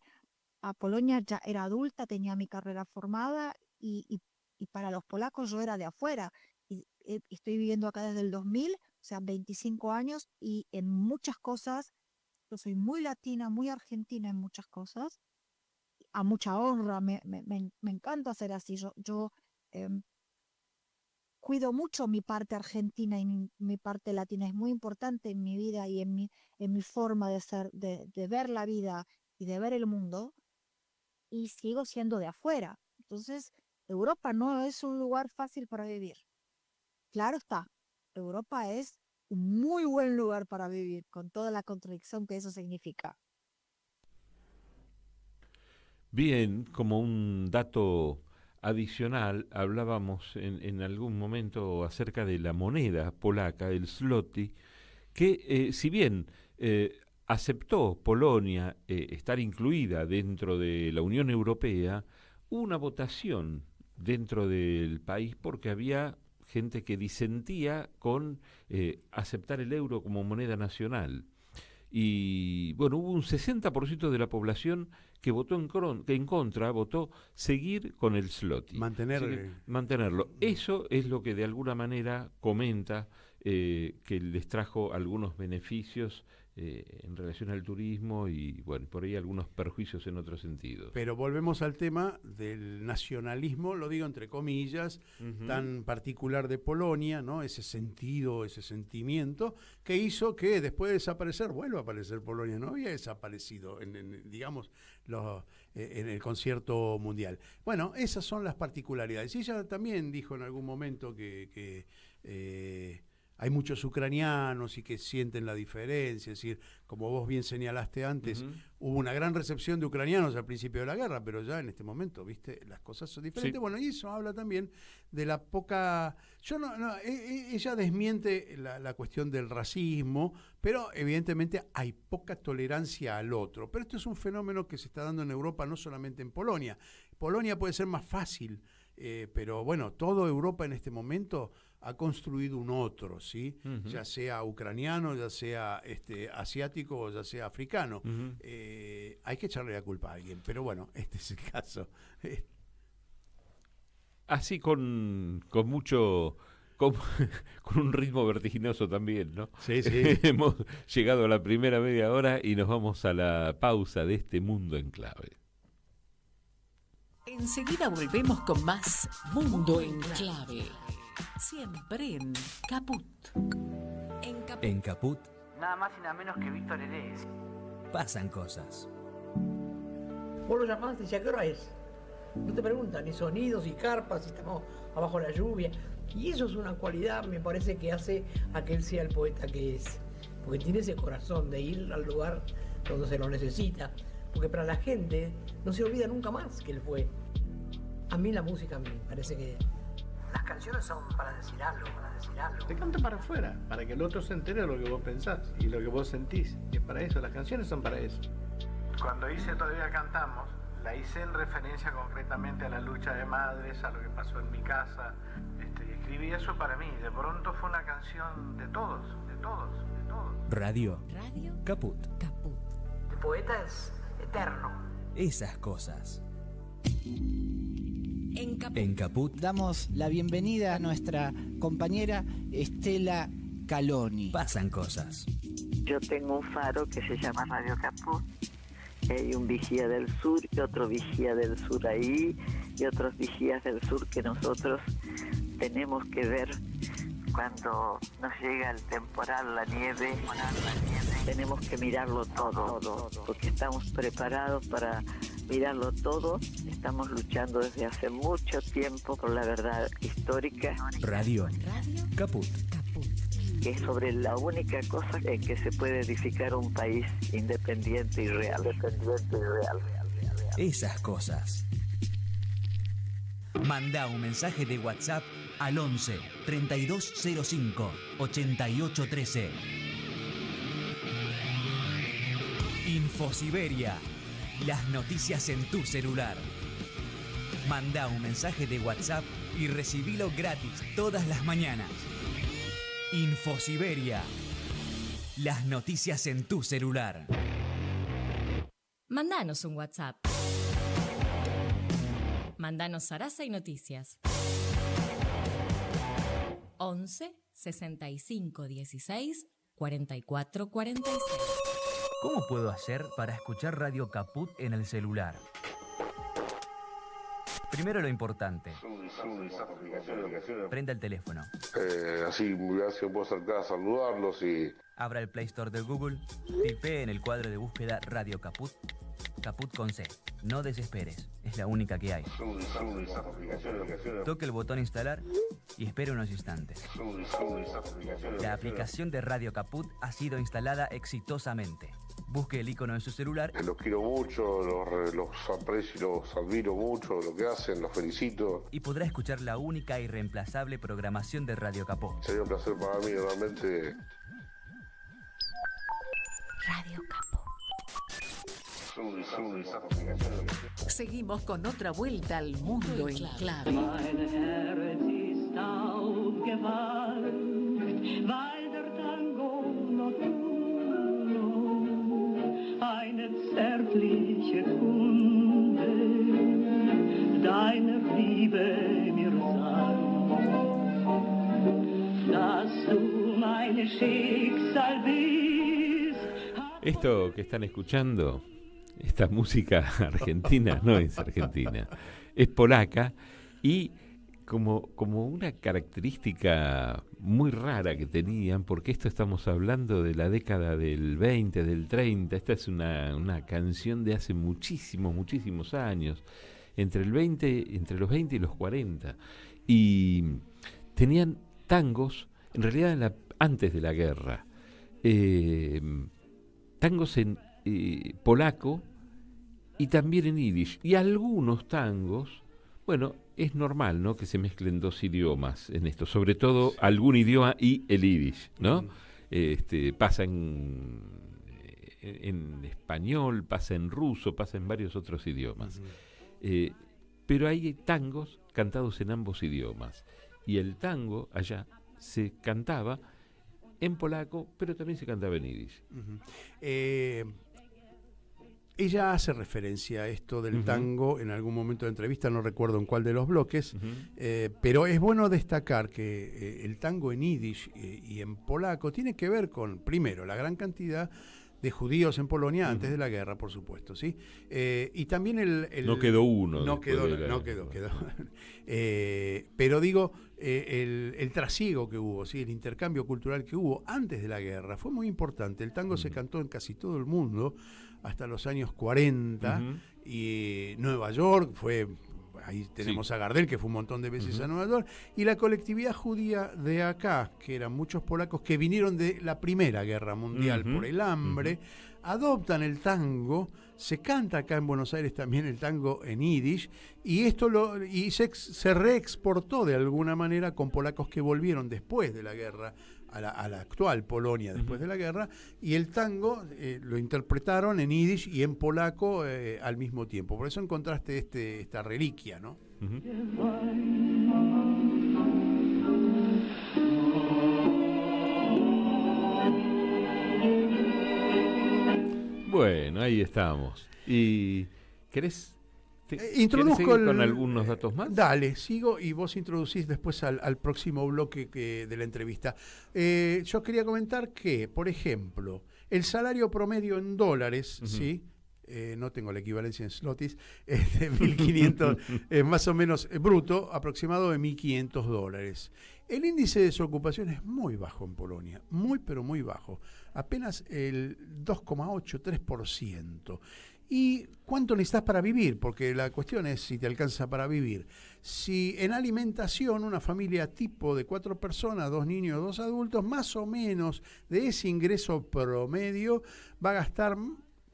a Polonia ya era adulta, tenía mi carrera formada y para los polacos yo era de afuera. Y estoy viviendo acá desde el 2000, o sea, 25 años, y en muchas cosas, yo soy muy latina, muy argentina en muchas cosas, a mucha honra, me encanta ser así. Yo em, cuido mucho mi parte argentina y mi parte latina, es muy importante en mi vida y en mi forma de ser, de ver la vida y de ver el mundo, y sigo siendo de afuera. Entonces, Europa no es un lugar fácil para vivir. Claro está, Europa es un muy buen lugar para vivir, con toda la contradicción que eso significa. Bien, como un dato adicional, hablábamos en algún momento acerca de la moneda polaca, el zloty, que si bien aceptó Polonia estar incluida dentro de la Unión Europea, hubo una votación dentro del país porque había gente que disentía con aceptar el euro como moneda nacional. Y bueno, hubo un 60% de la población que votó que en contra, votó seguir con el zloty. Mantenerlo. Eso es lo que de alguna manera comenta que les trajo algunos beneficios en relación al turismo y bueno, por ahí algunos perjuicios en otro sentido. Pero volvemos al tema del nacionalismo, lo digo entre comillas, tan particular de Polonia, ¿no? Ese sentido, ese sentimiento que hizo que después de desaparecer, vuelva a aparecer Polonia. No había desaparecido digamos, en el concierto mundial. Bueno, esas son las particularidades. Y ella también dijo en algún momento que hay muchos ucranianos y que sienten la diferencia. Es decir, como vos bien señalaste antes, hubo una gran recepción de ucranianos al principio de la guerra, pero ya en este momento, viste, las cosas son diferentes. Sí. Bueno, y eso habla también de la poca... ella desmiente la cuestión del racismo, pero evidentemente hay poca tolerancia al otro. Pero esto es un fenómeno que se está dando en Europa, no solamente en Polonia. Polonia puede ser más fácil, pero bueno, toda Europa en este momento ha construido un otro, ¿sí? Ujú. Ya sea ucraniano, ya sea asiático o ya sea africano. Ujú. Hay que echarle la culpa a alguien, pero bueno, este es el caso. Así con mucho, con, con un ritmo vertiginoso también, ¿no? Sí, sí. Hemos llegado a la primera media hora y nos vamos a la pausa de este Mundo en Clave. Enseguida volvemos con más Mundo en Clave. Siempre en Caput. En Caput Nada más y nada menos que Víctor Heredia. pasan cosas. Vos lo llamás y decís, ¿a qué hora es? No te preguntan ni sonidos, y carpas, si estamos abajo de la lluvia. Y eso es una cualidad, me parece, que hace a que él sea el poeta que es. Porque tiene ese corazón de ir al lugar donde se lo necesita. Porque para la gente no se olvida nunca más que él fue. A mí la música me parece que las canciones son para decir algo, para decir algo. Te canta para afuera, para que el otro se entere de lo que vos pensás y lo que vos sentís. Y es para eso, las canciones son para eso. Cuando hice Todavía Cantamos, la hice en referencia concretamente a la lucha de madres, a lo que pasó en mi casa. Y escribí eso para mí. De pronto fue una canción de todos, de todos, de todos. Radio Caput. El poeta es eterno. Esas cosas. En Caput Damos la bienvenida a nuestra compañera Estela Caloni. pasan cosas. Yo tengo un faro que se llama Radio Caput. Hay un vigía del sur y otro vigía del sur ahí y otros vigías del sur que nosotros tenemos que ver cuando nos llega el temporal, la nieve. Tenemos que mirarlo todo, porque estamos preparados para mirarlo todo. Estamos luchando desde hace mucho tiempo por la verdad histórica, Radio Caput. que es sobre la única cosa en que se puede edificar un país independiente y real. Esas cosas. Manda un mensaje de WhatsApp al 11 3205 8813. Infosiberia. Las noticias en tu celular. Manda un mensaje de WhatsApp y recibilo gratis todas las mañanas. Infosiberia. Las noticias en tu celular. Mandanos un WhatsApp. Mandanos Sarasa y Noticias. 11 65 16 44 46. ¿Cómo puedo hacer para escuchar Radio Caput en el celular? Primero lo importante. Prenda el teléfono. Así me puedo acercar a saludarlos y... Abra el Play Store de Google, tipee en el cuadro de búsqueda Radio Caput, Caput con C. No desesperes, es la única que hay. Toque el botón instalar y espere unos instantes. La aplicación de Radio Caput ha sido instalada exitosamente. Busque el icono en su celular. Los quiero mucho, los aprecio y los admiro mucho, lo que hacen, los felicito. Y podrá escuchar la única e irreemplazable programación de Radio Caput. Sería un placer para mí, realmente. Radio Caput. Seguimos con otra vuelta al Mundo en Clave. Eine zärtliche Kunde deiner Liebe mir sang, dass du meine Schicksal bist. Esto que están escuchando, esta música argentina, no es argentina, es polaca y como una característica muy rara que tenían, porque esto estamos hablando de la década del 20, del 30, esta es una canción de hace muchísimos años, entre los 20 y los 40, y tenían tangos, en realidad antes de la guerra, tangos en polaco y también en yiddish, y algunos tangos, bueno, es normal, ¿no?, que se mezclen dos idiomas en esto, sobre todo algún idioma y el yiddish, ¿no? Pasa en español, pasa en ruso, pasa en varios otros idiomas. Pero hay tangos cantados en ambos idiomas. y el tango allá se cantaba en polaco, pero también se cantaba en yiddish. Ella hace referencia a esto del tango en algún momento de entrevista, no recuerdo en cuál de los bloques, pero es bueno destacar que el tango en yiddish y en polaco tiene que ver con, primero, la gran cantidad de judíos en Polonia antes de la guerra, por supuesto, ¿sí? Y también no quedó uno. No quedó. Pero digo, el trasiego que hubo, ¿sí? El intercambio cultural que hubo antes de la guerra fue muy importante. El tango se cantó en casi todo el mundo hasta los años 40 y Nueva York fue... Ahí tenemos a Gardel, que fue un montón de veces a Nueva York, y la colectividad judía de acá, que eran muchos polacos que vinieron de la Primera Guerra Mundial por el hambre, adoptan el tango, se canta acá en Buenos Aires también el tango en yiddish, y esto se reexportó de alguna manera con polacos que volvieron después de la guerra a la actual Polonia después de la guerra, y el tango lo interpretaron en yiddish y en polaco al mismo tiempo. Por eso encontraste esta reliquia, ¿no? Bueno, ahí estamos. ¿Y querés introduzco seguir con algunos datos más? Dale, sigo y vos introducís después al próximo bloque de la entrevista. Yo quería comentar que, por ejemplo, el salario promedio en dólares, ¿sí? No tengo la equivalencia en zlotys, es de 1.500, más o menos bruto, aproximado de $1.500. El índice de desocupación es muy bajo en Polonia, muy pero muy bajo, apenas el 2,8-3%. ¿Y cuánto necesitas para vivir? Porque la cuestión es si te alcanza para vivir. Si en alimentación una familia tipo de 4 personas, 2 niños, 2 adultos, más o menos de ese ingreso promedio va a gastar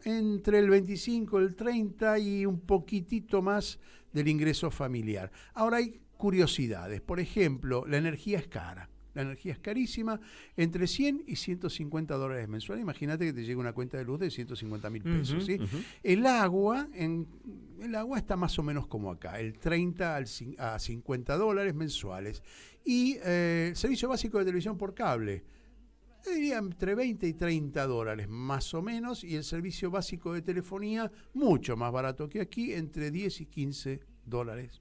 entre el 25, el 30 y un poquitito más del ingreso familiar. Ahora hay curiosidades. Por ejemplo, la energía es cara. La energía es carísima, entre 100 y $150 mensuales. Imagínate que te llega una cuenta de luz de 150.000 pesos. ¿Sí? El agua está más o menos como acá, el 30 a $50 mensuales. Y el servicio básico de televisión por cable, diría entre 20 y $30 más o menos, y el servicio básico de telefonía, mucho más barato que aquí, entre 10 y $15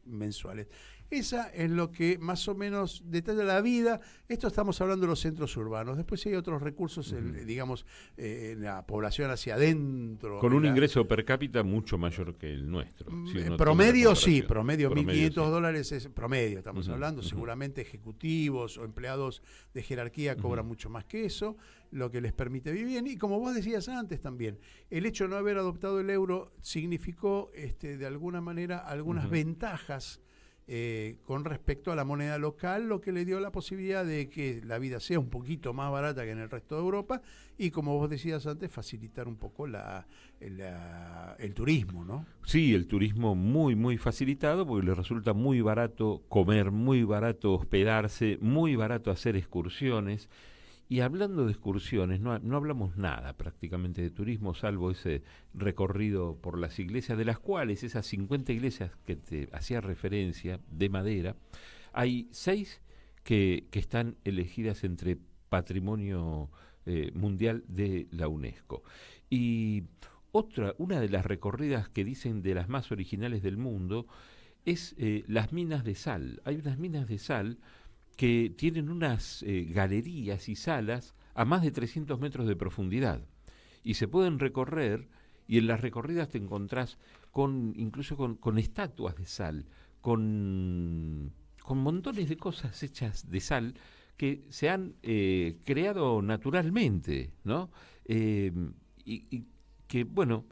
mensuales. Esa es lo que más o menos detalla la vida. Esto estamos hablando de los centros urbanos. Después hay otros recursos, digamos, en la población hacia adentro. Con un ingreso per cápita mucho mayor que el nuestro. Promedio sí, promedio $1.500 es promedio, estamos hablando. Seguramente ejecutivos o empleados de jerarquía cobran mucho más que eso, lo que les permite vivir bien. Y como vos decías antes también, el hecho de no haber adoptado el euro significó de alguna manera algunas ventajas con respecto a la moneda local, lo que le dio la posibilidad de que la vida sea un poquito más barata que en el resto de Europa y, como vos decías antes, facilitar un poco el turismo, ¿no? Sí, el turismo muy, muy facilitado porque le resulta muy barato comer, muy barato hospedarse, muy barato hacer excursiones. Y hablando de excursiones, no hablamos nada prácticamente de turismo, salvo ese recorrido por las iglesias, de las cuales esas 50 iglesias que te hacía referencia, de madera, hay 6 que están elegidas entre Patrimonio Mundial de la UNESCO. Y una de las recorridas que dicen de las más originales del mundo es las minas de sal. Hay unas minas de sal que tienen unas galerías y salas a más de 300 metros de profundidad y se pueden recorrer, y en las recorridas te encontrás incluso con estatuas de sal, con montones de cosas hechas de sal que se han creado naturalmente, ¿no? Y que, bueno,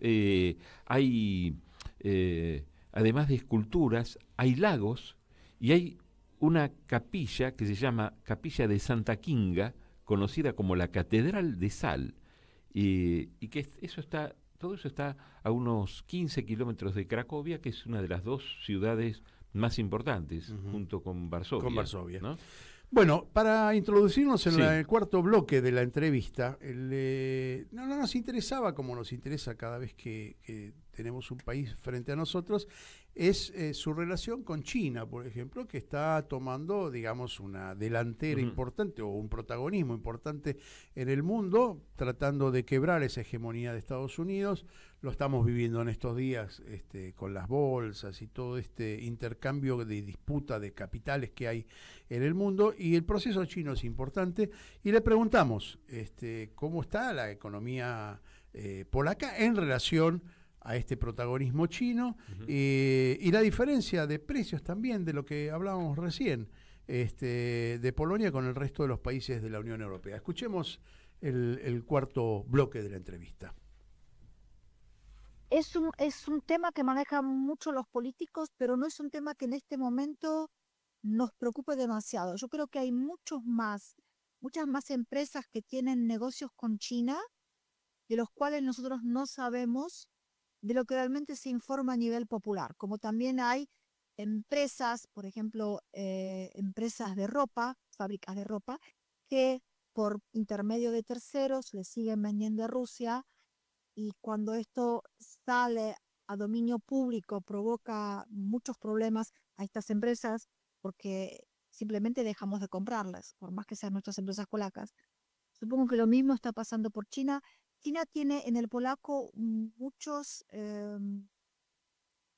hay, además de esculturas, hay lagos y hay una capilla que se llama Capilla de Santa Kinga, conocida como la Catedral de Sal, y que todo eso está a unos 15 kilómetros de Cracovia, que es una de las 2 ciudades más importantes, junto con Varsovia. ¿No? Bueno, para introducirnos en el cuarto bloque de la entrevista, no nos interesaba, como nos interesa cada vez que tenemos un país frente a nosotros, es su relación con China, por ejemplo, que está tomando, digamos, una delantera importante o un protagonismo importante en el mundo, tratando de quebrar esa hegemonía de Estados Unidos. Lo estamos viviendo en estos días con las bolsas y todo este intercambio de disputa de capitales que hay en el mundo, y el proceso chino es importante. Y le preguntamos cómo está la economía polaca en relación a este protagonismo chino, y la diferencia de precios también de lo que hablábamos recién, de Polonia con el resto de los países de la Unión Europea. Escuchemos el cuarto bloque de la entrevista. Es un tema que manejan mucho los políticos, pero no es un tema que en este momento nos preocupe demasiado. Yo creo que hay muchas más empresas que tienen negocios con China, de los cuales nosotros no sabemos de lo que realmente se informa a nivel popular. Como también hay empresas, por ejemplo, empresas de ropa, fábricas de ropa, que por intermedio de terceros le siguen vendiendo a Rusia, y cuando esto sale a dominio público provoca muchos problemas a estas empresas, porque simplemente dejamos de comprarlas, por más que sean nuestras empresas polacas. Supongo que lo mismo está pasando por China. China tiene en el polaco muchos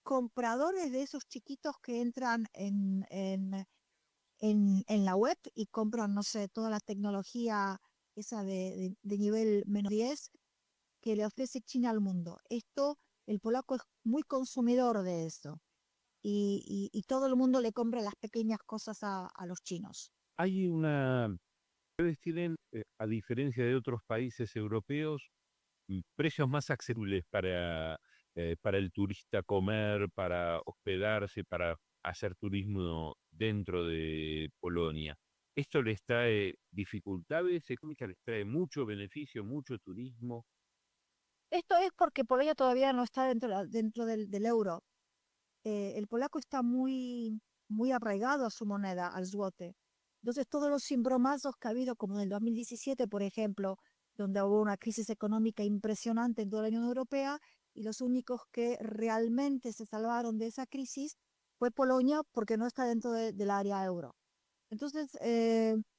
compradores de esos chiquitos que entran en la web y compran, no sé, toda la tecnología esa de nivel menos 10 que le ofrece China al mundo. El polaco es muy consumidor de eso, y todo el mundo le compra las pequeñas cosas a los chinos. Ustedes tienen, a diferencia de otros países europeos, precios más accesibles para el turista comer, para hospedarse, para hacer turismo dentro de Polonia. ¿Esto les trae dificultades económicas, les trae mucho beneficio, mucho turismo? Esto es porque Polonia todavía no está dentro del euro. El polaco está muy arraigado a su moneda, al złoty. Entonces todos los cimbromazos que ha habido, como en el 2017, por ejemplo, donde hubo una crisis económica impresionante en toda la Unión Europea, y los únicos que realmente se salvaron de esa crisis fue Polonia, porque no está dentro del área euro. Entonces,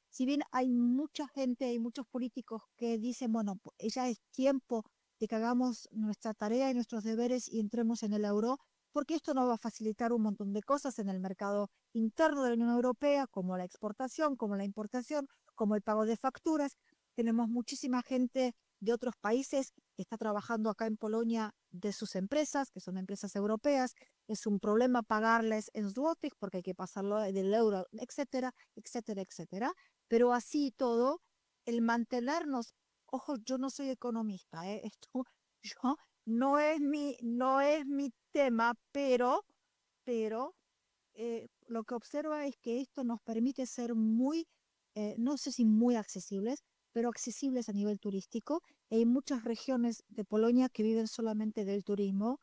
si bien hay mucha gente, hay muchos políticos que dicen, bueno, ya es tiempo de que hagamos nuestra tarea y nuestros deberes y entremos en el euro, porque esto nos va a facilitar un montón de cosas en el mercado interno de la Unión Europea, como la exportación, como la importación, como el pago de facturas. Tenemos muchísima gente de otros países que está trabajando acá en Polonia de sus empresas, que son empresas europeas. Es un problema pagarles en złotych porque hay que pasarlo del euro, etcétera, etcétera, etcétera. Pero así todo, el mantenernos, ojo, yo no soy economista, yo no es mi tema, pero lo que observa es que esto nos permite ser muy, no sé si muy accesibles, pero accesibles a nivel turístico. Hay muchas regiones de Polonia que viven solamente del turismo,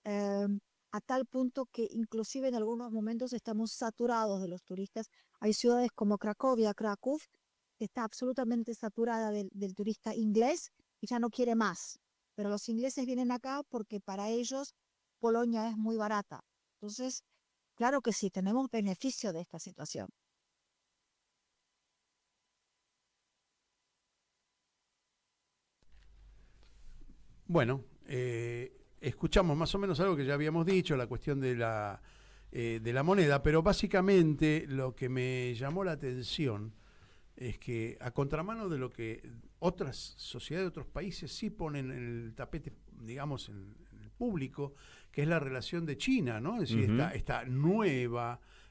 a tal punto que inclusive en algunos momentos estamos saturados de los turistas. Hay ciudades como Cracovia, Kraków, que está absolutamente saturada del turista inglés y ya no quiere más. Pero los ingleses vienen acá porque para ellos Polonia es muy barata. Entonces, claro que sí, tenemos beneficio de esta situación. Bueno, escuchamos más o menos algo que ya habíamos dicho, la cuestión de la moneda, pero básicamente lo que me llamó la atención es que, a contramano de lo que otras sociedades de otros países sí ponen en el tapete, digamos, en el público, que es la relación de China, ¿no? Es decir,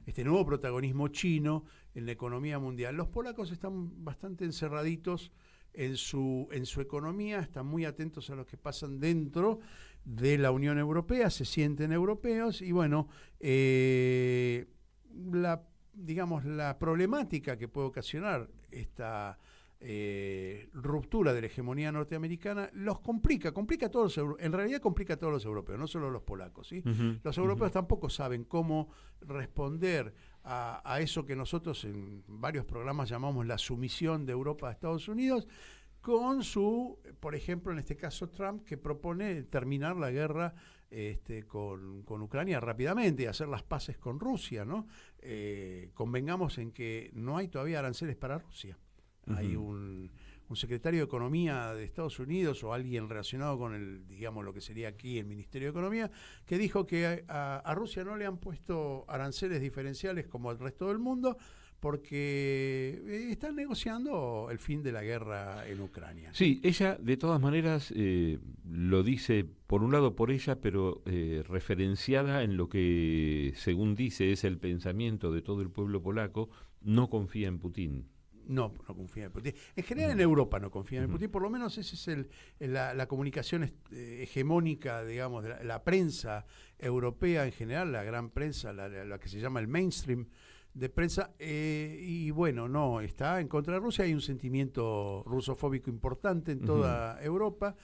este nuevo protagonismo chino en la economía mundial. Los polacos están bastante encerraditos en su economía, están muy atentos a lo que pasan dentro de la Unión Europea, se sienten europeos, y bueno, la problemática que puede ocasionar esta ruptura de la hegemonía norteamericana los complica a todos, en realidad complica a todos los europeos, no solo a los polacos, ¿sí? Los europeos tampoco saben cómo responder a eso que nosotros en varios programas llamamos la sumisión de Europa a Estados Unidos. con su, por ejemplo, en este caso Trump, que propone terminar la guerra con Ucrania rápidamente y hacer las paces con Rusia, ¿no? Convengamos en que no hay todavía aranceles para Rusia. Hay un secretario de Economía de Estados Unidos o alguien relacionado con digamos, lo que sería aquí el Ministerio de Economía, que dijo que a Rusia no le han puesto aranceles diferenciales como al resto del mundo porque están negociando el fin de la guerra en Ucrania. Sí, ella de todas maneras lo dice por un lado por ella, pero referenciada en lo que, según dice, es el pensamiento de todo el pueblo polaco, no confía en Putin. No confía en Putin. En general en Europa no confían en Putin, por lo menos esa es la comunicación hegemónica, digamos, de la prensa europea en general, la gran prensa, la que se llama el mainstream de prensa, y bueno, no, está en contra de Rusia, hay un sentimiento rusofóbico importante en toda Europa.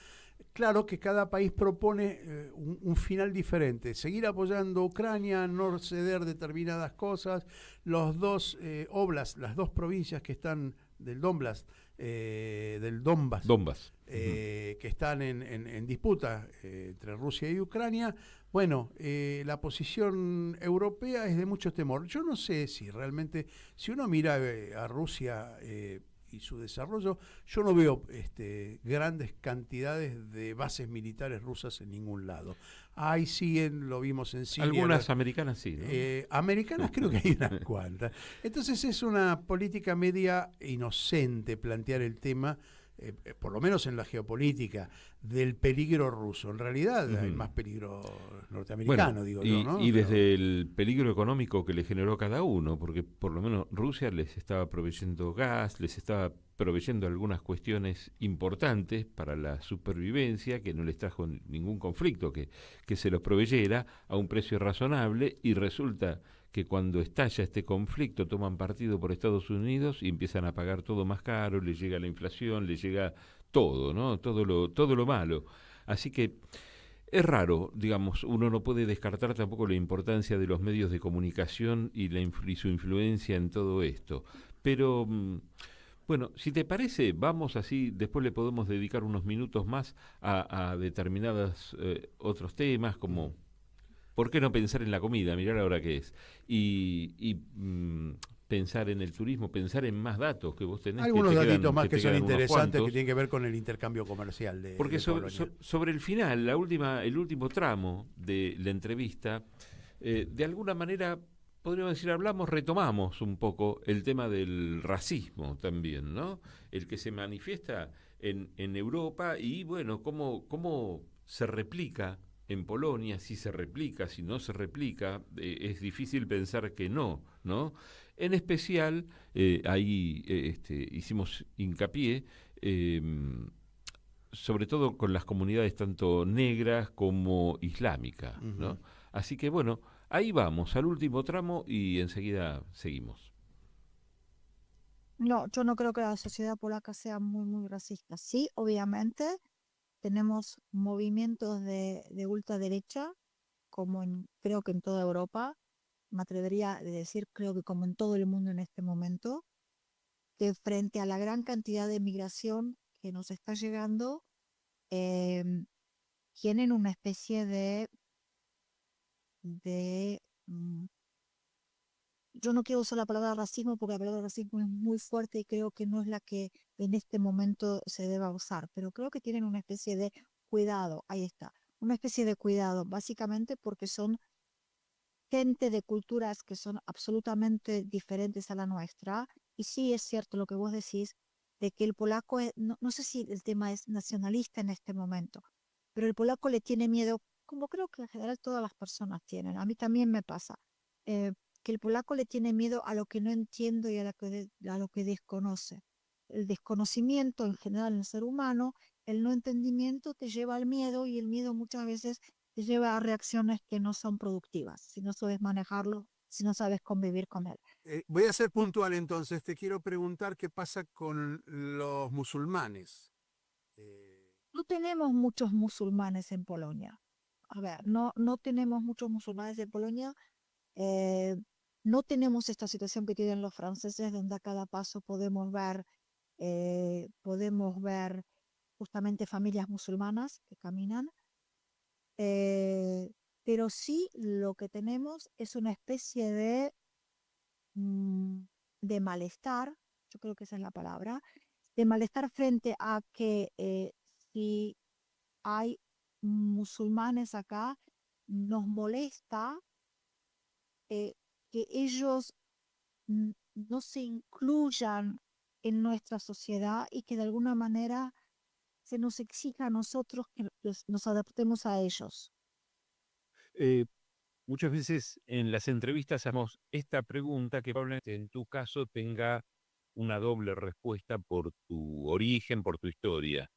Claro que cada país propone un final diferente, seguir apoyando a Ucrania, no ceder determinadas cosas. Los dos oblasts, las dos provincias que están del Donbass, que están en disputa entre Rusia y Ucrania, bueno, la posición europea es de mucho temor. Yo no sé si realmente, si uno mira a Rusia y su desarrollo, yo no veo grandes cantidades de bases militares rusas en ningún lado. Ahí siguen, lo vimos en Siria. Algunas americanas sí, ¿no? Americanas creo que hay unas cuantas. Entonces es una política media inocente plantear el tema, por lo menos en la geopolítica, del peligro ruso. En realidad hay más peligro norteamericano, digo yo, ¿no? Y desde el peligro económico que le generó cada uno, porque por lo menos Rusia les estaba proveyendo gas, les estaba proveyendo algunas cuestiones importantes para la supervivencia, que no les trajo ningún conflicto, que se los proveyera a un precio razonable, y resulta que cuando estalla este conflicto toman partido por Estados Unidos y empiezan a pagar todo más caro, les llega la inflación, les llega todo, ¿no? Todo lo malo. Así que es raro, digamos, uno no puede descartar tampoco la importancia de los medios de comunicación y su influencia en todo esto. Pero bueno, si te parece, vamos así, después le podemos dedicar unos minutos más a determinados otros temas, como ¿por qué no pensar en la comida? Mirá la hora que es. Y pensar en el turismo, pensar en más datos que vos tenés. Algunos datitos más que son interesantes, que tienen que ver con el intercambio comercial de Porque sobre el final, el último tramo de la entrevista, de alguna manera, podríamos decir, retomamos un poco el tema del racismo también, ¿no? El que se manifiesta en Europa y, bueno, cómo se replica en Polonia, si se replica, si no se replica, es difícil pensar que no, ¿no? En especial, ahí hicimos hincapié, sobre todo con las comunidades tanto negras como islámicas, ¿no? Así que bueno, ahí vamos, al último tramo y enseguida seguimos. No, yo no creo que la sociedad polaca sea muy, muy racista. Sí, obviamente tenemos movimientos de ultraderecha, como creo que en toda Europa, me atrevería a decir, creo que como en todo el mundo en este momento, que frente a la gran cantidad de migración que nos está llegando, tienen una especie yo no quiero usar la palabra racismo porque la palabra racismo es muy fuerte y creo que no es la que en este momento se deba usar, pero creo que tienen una especie de cuidado, ahí está, una especie de cuidado, básicamente porque son gente de culturas que son absolutamente diferentes a la nuestra, y sí es cierto lo que vos decís, de que el polaco, no sé si el tema es nacionalista en este momento, pero el polaco le tiene miedo, como creo que en general todas las personas tienen, a mí también me pasa, que el polaco le tiene miedo a lo que no entiendo y a lo que desconoce. El desconocimiento en general en el ser humano, el no entendimiento te lleva al miedo, y el miedo muchas veces te lleva a reacciones que no son productivas, si no sabes manejarlo, si no sabes convivir con él. Voy a ser puntual entonces, te quiero preguntar qué pasa con los musulmanes. No tenemos muchos musulmanes en Polonia. A ver, no tenemos muchos musulmanes en Polonia. No tenemos esta situación que tienen los franceses, donde a cada paso podemos ver podemos ver justamente familias musulmanas que caminan, pero sí lo que tenemos es una especie de malestar, yo creo que esa es la palabra, de malestar frente a que si hay musulmanes acá, nos molesta que ellos no se incluyan en nuestra sociedad y que de alguna manera se nos exija a nosotros que nos adaptemos a ellos. Muchas veces en las entrevistas hacemos esta pregunta que probablemente en tu caso tenga una doble respuesta por tu origen, por tu historia.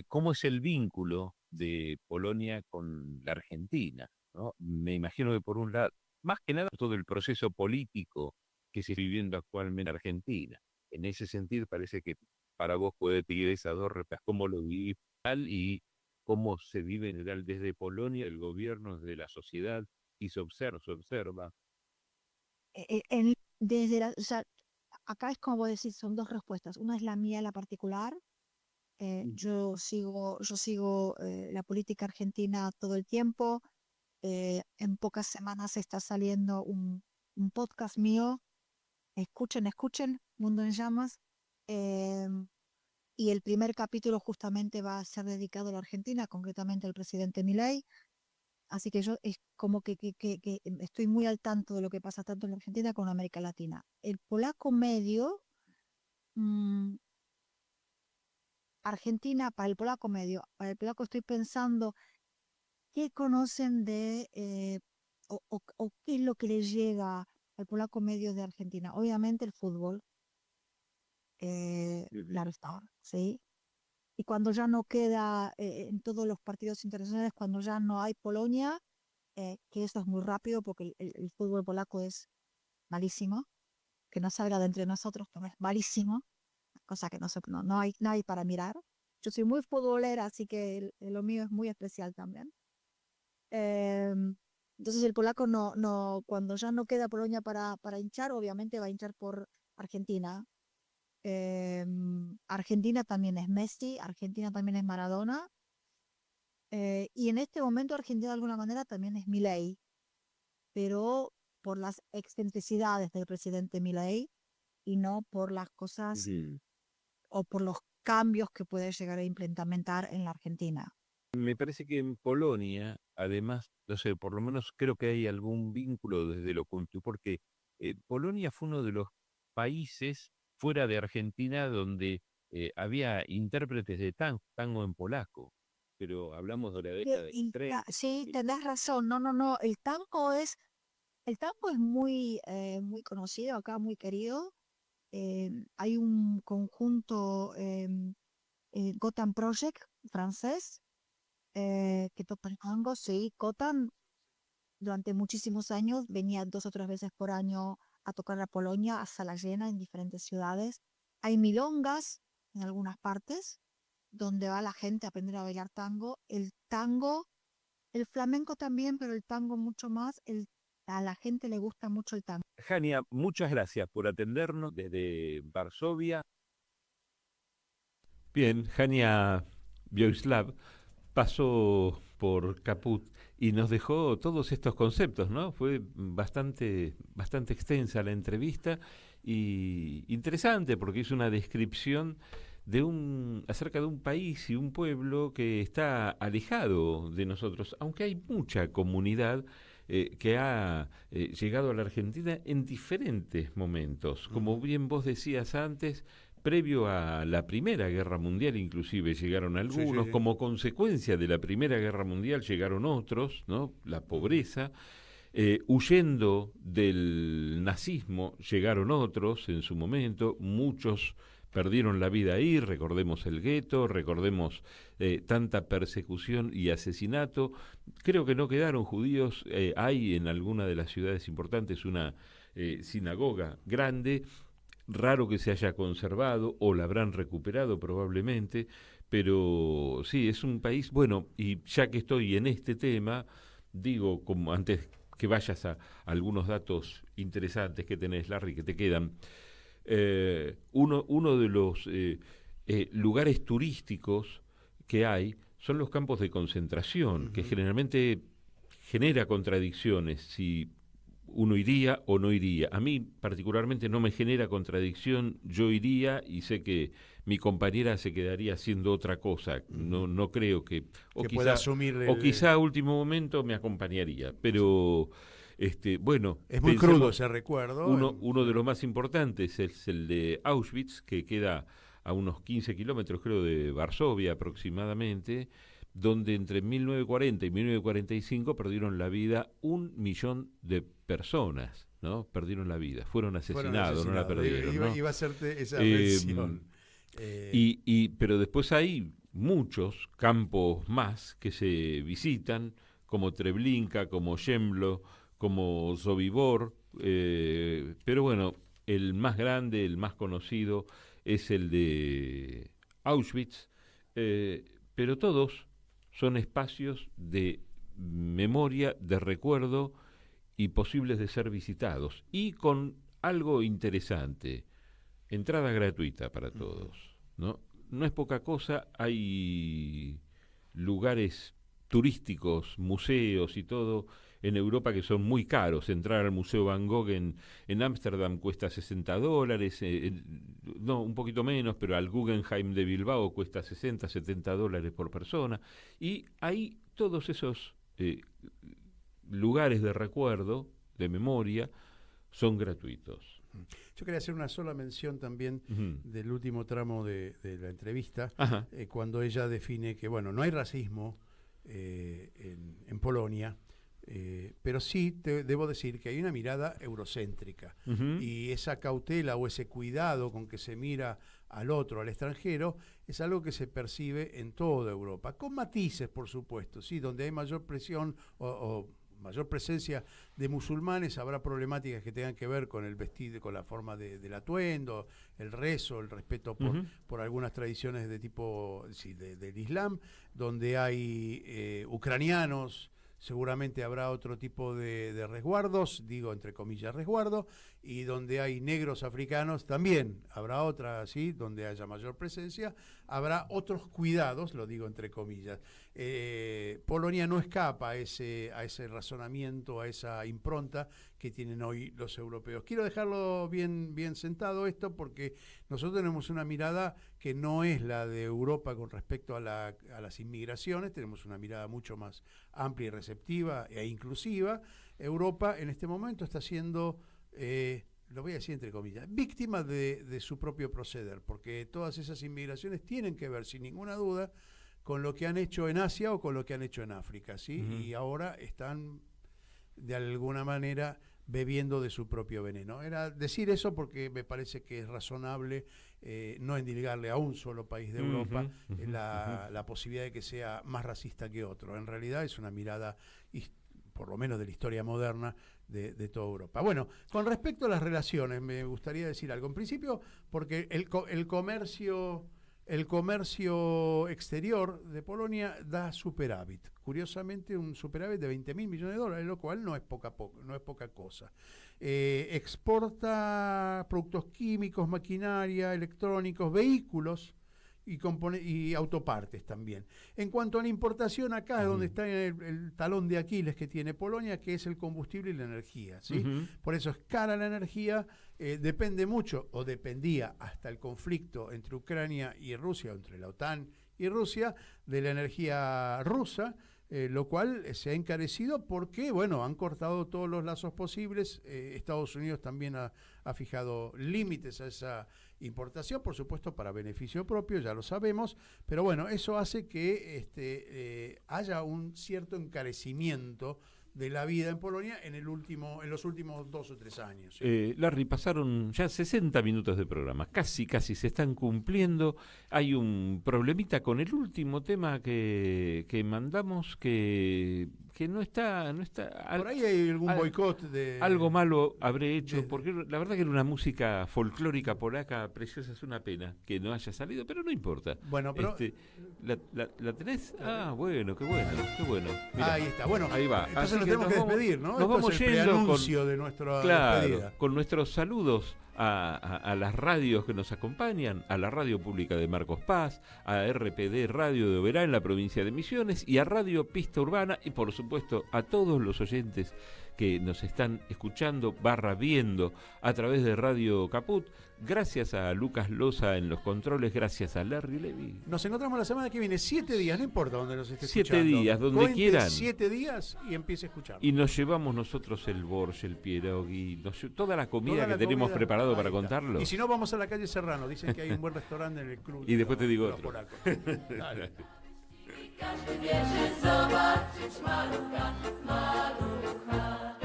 ¿Cómo es el vínculo de Polonia con la Argentina, ¿no? Me imagino que por un lado, más que nada todo el proceso político que se está viviendo actualmente en Argentina. En ese sentido parece que para vos puede tener esas dos respuestas, cómo lo vivís y cómo se vive en general desde Polonia, el gobierno, desde la sociedad, y se observa. O sea, acá es como vos decís, son dos respuestas. Una es la mía, la particular. Yo sigo la política argentina todo el tiempo. En pocas semanas está saliendo un podcast mío. Escuchen, Mundo en Llamas. Y el primer capítulo justamente va a ser dedicado a la Argentina, concretamente al presidente Milei. Así que yo es como que estoy muy al tanto de lo que pasa tanto en la Argentina como en América Latina. El polaco medio, Argentina, para el polaco medio, para el polaco estoy pensando qué conocen o qué es lo que les llega al polaco medio de Argentina. Obviamente el fútbol, claro está, ¿sí? Y cuando ya no queda en todos los partidos internacionales, cuando ya no hay Polonia, que eso es muy rápido porque el fútbol polaco es malísimo, que no salga de entre nosotros, pero es malísimo, cosa que no hay para mirar. Yo soy muy futbolera, así que lo mío es muy especial también. Entonces el polaco cuando ya no queda Polonia para hinchar, obviamente va a hinchar por Argentina. Argentina también es Messi, Argentina también es Maradona, y en este momento Argentina de alguna manera también es Milei, pero por las excentricidades del presidente Milei y no por las cosas o por los cambios que puede llegar a implementar en la Argentina. Me parece que en Polonia, además, no sé, por lo menos creo que hay algún vínculo desde lo cultural, porque Polonia fue uno de los países fuera de Argentina donde había intérpretes de tango en polaco, pero hablamos de la década de 30. Sí, tenés razón, no, el tango es muy conocido acá, muy querido. Hay un conjunto Gotham Project francés que toca el tango, sí. Gotham durante muchísimos años venía 2 o 3 veces por año a tocar a Polonia, a sala llena en diferentes ciudades. Hay milongas en algunas partes donde va la gente a aprender a bailar tango. El flamenco también, pero el tango mucho más. A la gente le gusta mucho el tango. Jania, muchas gracias por atendernos desde Varsovia. Bien, Jania Bioislav pasó por Caput y nos dejó todos estos conceptos, ¿no? Fue bastante extensa la entrevista y interesante porque es una descripción acerca de un país y un pueblo que está alejado de nosotros, aunque hay mucha comunidad que ha llegado a la Argentina en diferentes momentos. Como bien vos decías antes, previo a la Primera Guerra Mundial inclusive llegaron algunos, sí. Como consecuencia de la Primera Guerra Mundial llegaron otros, ¿no? La pobreza. Huyendo del nazismo llegaron otros en su momento, muchos perdieron la vida ahí, recordemos el gueto, recordemos tanta persecución y asesinato. Creo que no quedaron judíos, hay en alguna de las ciudades importantes una sinagoga grande, raro que se haya conservado o la habrán recuperado probablemente, pero sí, es un país, bueno, y ya que estoy en este tema, digo, como antes que vayas a algunos datos interesantes que tenés, Larry, que te quedan, Uno de los lugares turísticos que hay son los campos de concentración, que generalmente genera contradicciones si uno iría o no iría. A mí particularmente no me genera contradicción, yo iría y sé que mi compañera se quedaría haciendo otra cosa. No creo que pueda asumir o quizá a último momento me acompañaría, pero bueno, es muy crudo ese recuerdo. Uno de los más importantes es el de Auschwitz, que queda a unos 15 kilómetros, creo, de Varsovia aproximadamente, donde entre 1940 y 1945 perdieron la vida 1 millón de personas, ¿no? Perdieron la vida, fueron asesinados, no la perdieron, ¿no? Iba a hacerte esa mención. Pero después hay muchos campos más que se visitan, como Treblinka, como Zemlo, como Sobibor, pero bueno, el más grande, el más conocido es el de Auschwitz, pero todos son espacios de memoria, de recuerdo y posibles de ser visitados. Y con algo interesante, entrada gratuita para todos, ¿no? No es poca cosa, hay lugares turísticos, museos y todo en Europa que son muy caros. Entrar al Museo Van Gogh en Ámsterdam cuesta $60, no, un poquito menos, pero al Guggenheim de Bilbao cuesta $60, $70 por persona. Y hay todos esos lugares de recuerdo, de memoria, son gratuitos. Yo quería hacer una sola mención también del último tramo de la entrevista, cuando ella define que, bueno, no hay racismo en Polonia, pero sí debo decir que hay una mirada eurocéntrica, y esa cautela o ese cuidado con que se mira al otro, al extranjero, es algo que se percibe en toda Europa, con matices, por supuesto, sí, donde hay mayor presión o mayor presencia de musulmanes, habrá problemáticas que tengan que ver con el vestido, con la forma del atuendo, el rezo, el respeto por algunas tradiciones de tipo del Islam. Donde hay ucranianos, seguramente habrá otro tipo de resguardos, digo entre comillas resguardo, y donde hay negros africanos también habrá otra, ¿sí? Donde haya mayor presencia, habrá otros cuidados, lo digo entre comillas. Polonia no escapa a ese razonamiento, a esa impronta que tienen hoy los europeos. Quiero dejarlo bien sentado esto, porque nosotros tenemos una mirada que no es la de Europa con respecto a las inmigraciones, tenemos una mirada mucho más amplia y receptiva e inclusiva. Europa en este momento está siendo, lo voy a decir entre comillas, víctima de su propio proceder, porque todas esas inmigraciones tienen que ver, sin ninguna duda, con lo que han hecho en Asia o con lo que han hecho en África, ¿sí? Y ahora están, de alguna manera, bebiendo de su propio veneno. Era decir eso porque me parece que es razonable no endilgarle a un solo país de Europa la posibilidad de que sea más racista que otro. En realidad es una mirada, por lo menos de la historia moderna, de toda Europa. Bueno, con respecto a las relaciones, me gustaría decir algo. En principio, porque el comercio exterior de Polonia da superávit. Curiosamente, un superávit de $20.000 millones, lo cual no es poca cosa. Exporta productos químicos, maquinaria, electrónicos, vehículos y autopartes también. En cuanto a la importación, acá es donde está el talón de Aquiles que tiene Polonia, que es el combustible y la energía, ¿sí? Por eso es cara la energía, depende mucho, o dependía hasta el conflicto entre Ucrania y Rusia, o entre la OTAN y Rusia, de la energía rusa, lo cual se ha encarecido porque, bueno, han cortado todos los lazos posibles. Estados Unidos también ha fijado límites a esa importación, por supuesto para beneficio propio, ya lo sabemos, pero bueno, eso hace que haya un cierto encarecimiento de la vida en Polonia en los últimos 2 o 3 años. ¿Sí? Larry, pasaron ya 60 minutos de programa, casi se están cumpliendo. Hay un problemita con el último tema que mandamos que no está por ahí hay algún boicot de algo malo habré hecho, porque la verdad que era una música folclórica polaca preciosa. Es una pena que no haya salido, pero no importa. Bueno, pero ¿la tenés? Bueno, qué bueno. Mirá, ahí está. Bueno, ahí va. Entonces nos tenemos que despedir, ¿no? Nos vamos yendo de nuestra claro, despedida. con nuestros saludos a las radios que nos acompañan, a la Radio Pública de Marcos Paz, a RPD Radio de Oberá en la provincia de Misiones y a Radio Pista Urbana y por supuesto a todos los oyentes que nos están escuchando viendo a través de Radio Caput. Gracias a Lucas Loza en los controles, gracias a Larry Levy. Nos encontramos la semana que viene, 7 días, no importa donde nos esté 7 escuchando. días, donde Cuente quieran. 7 días y empiece a escuchar. Y nos llevamos nosotros el borsch, el pierogi, toda la comida que tenemos preparado para contarlo. Y si no, vamos a la calle Serrano. Dicen que hay un buen restaurante en el club. Y después te digo otro. Dale. Każdy wierzy zobaczyć malucha, malucha.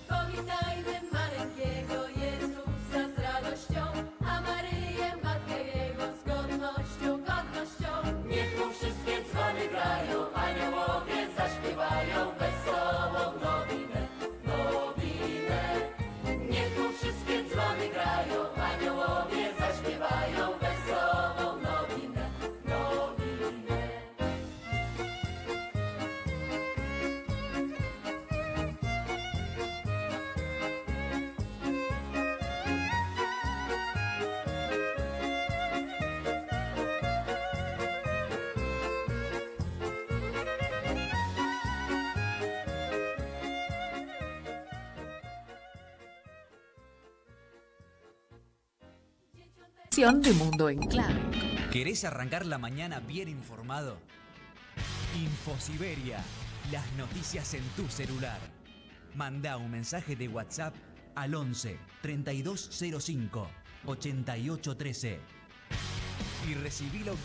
Powitajmy maleńkiego Jezusa z radością, a Maryję Matkę Jego z godnością, godnością. Niech mu wszystkie dzwony grają, aniołowie zaśpiewają wesołą nowinę, nowinę. Niech mu wszystkie dzwony grają, aniołowie zaśpiewają wesołą nowinę, nowinę. De Mundo en Clave. ¿Querés arrancar la mañana bien informado? Infosiberia, las noticias en tu celular. Manda un mensaje de WhatsApp al 11 3205 8813 y recibilo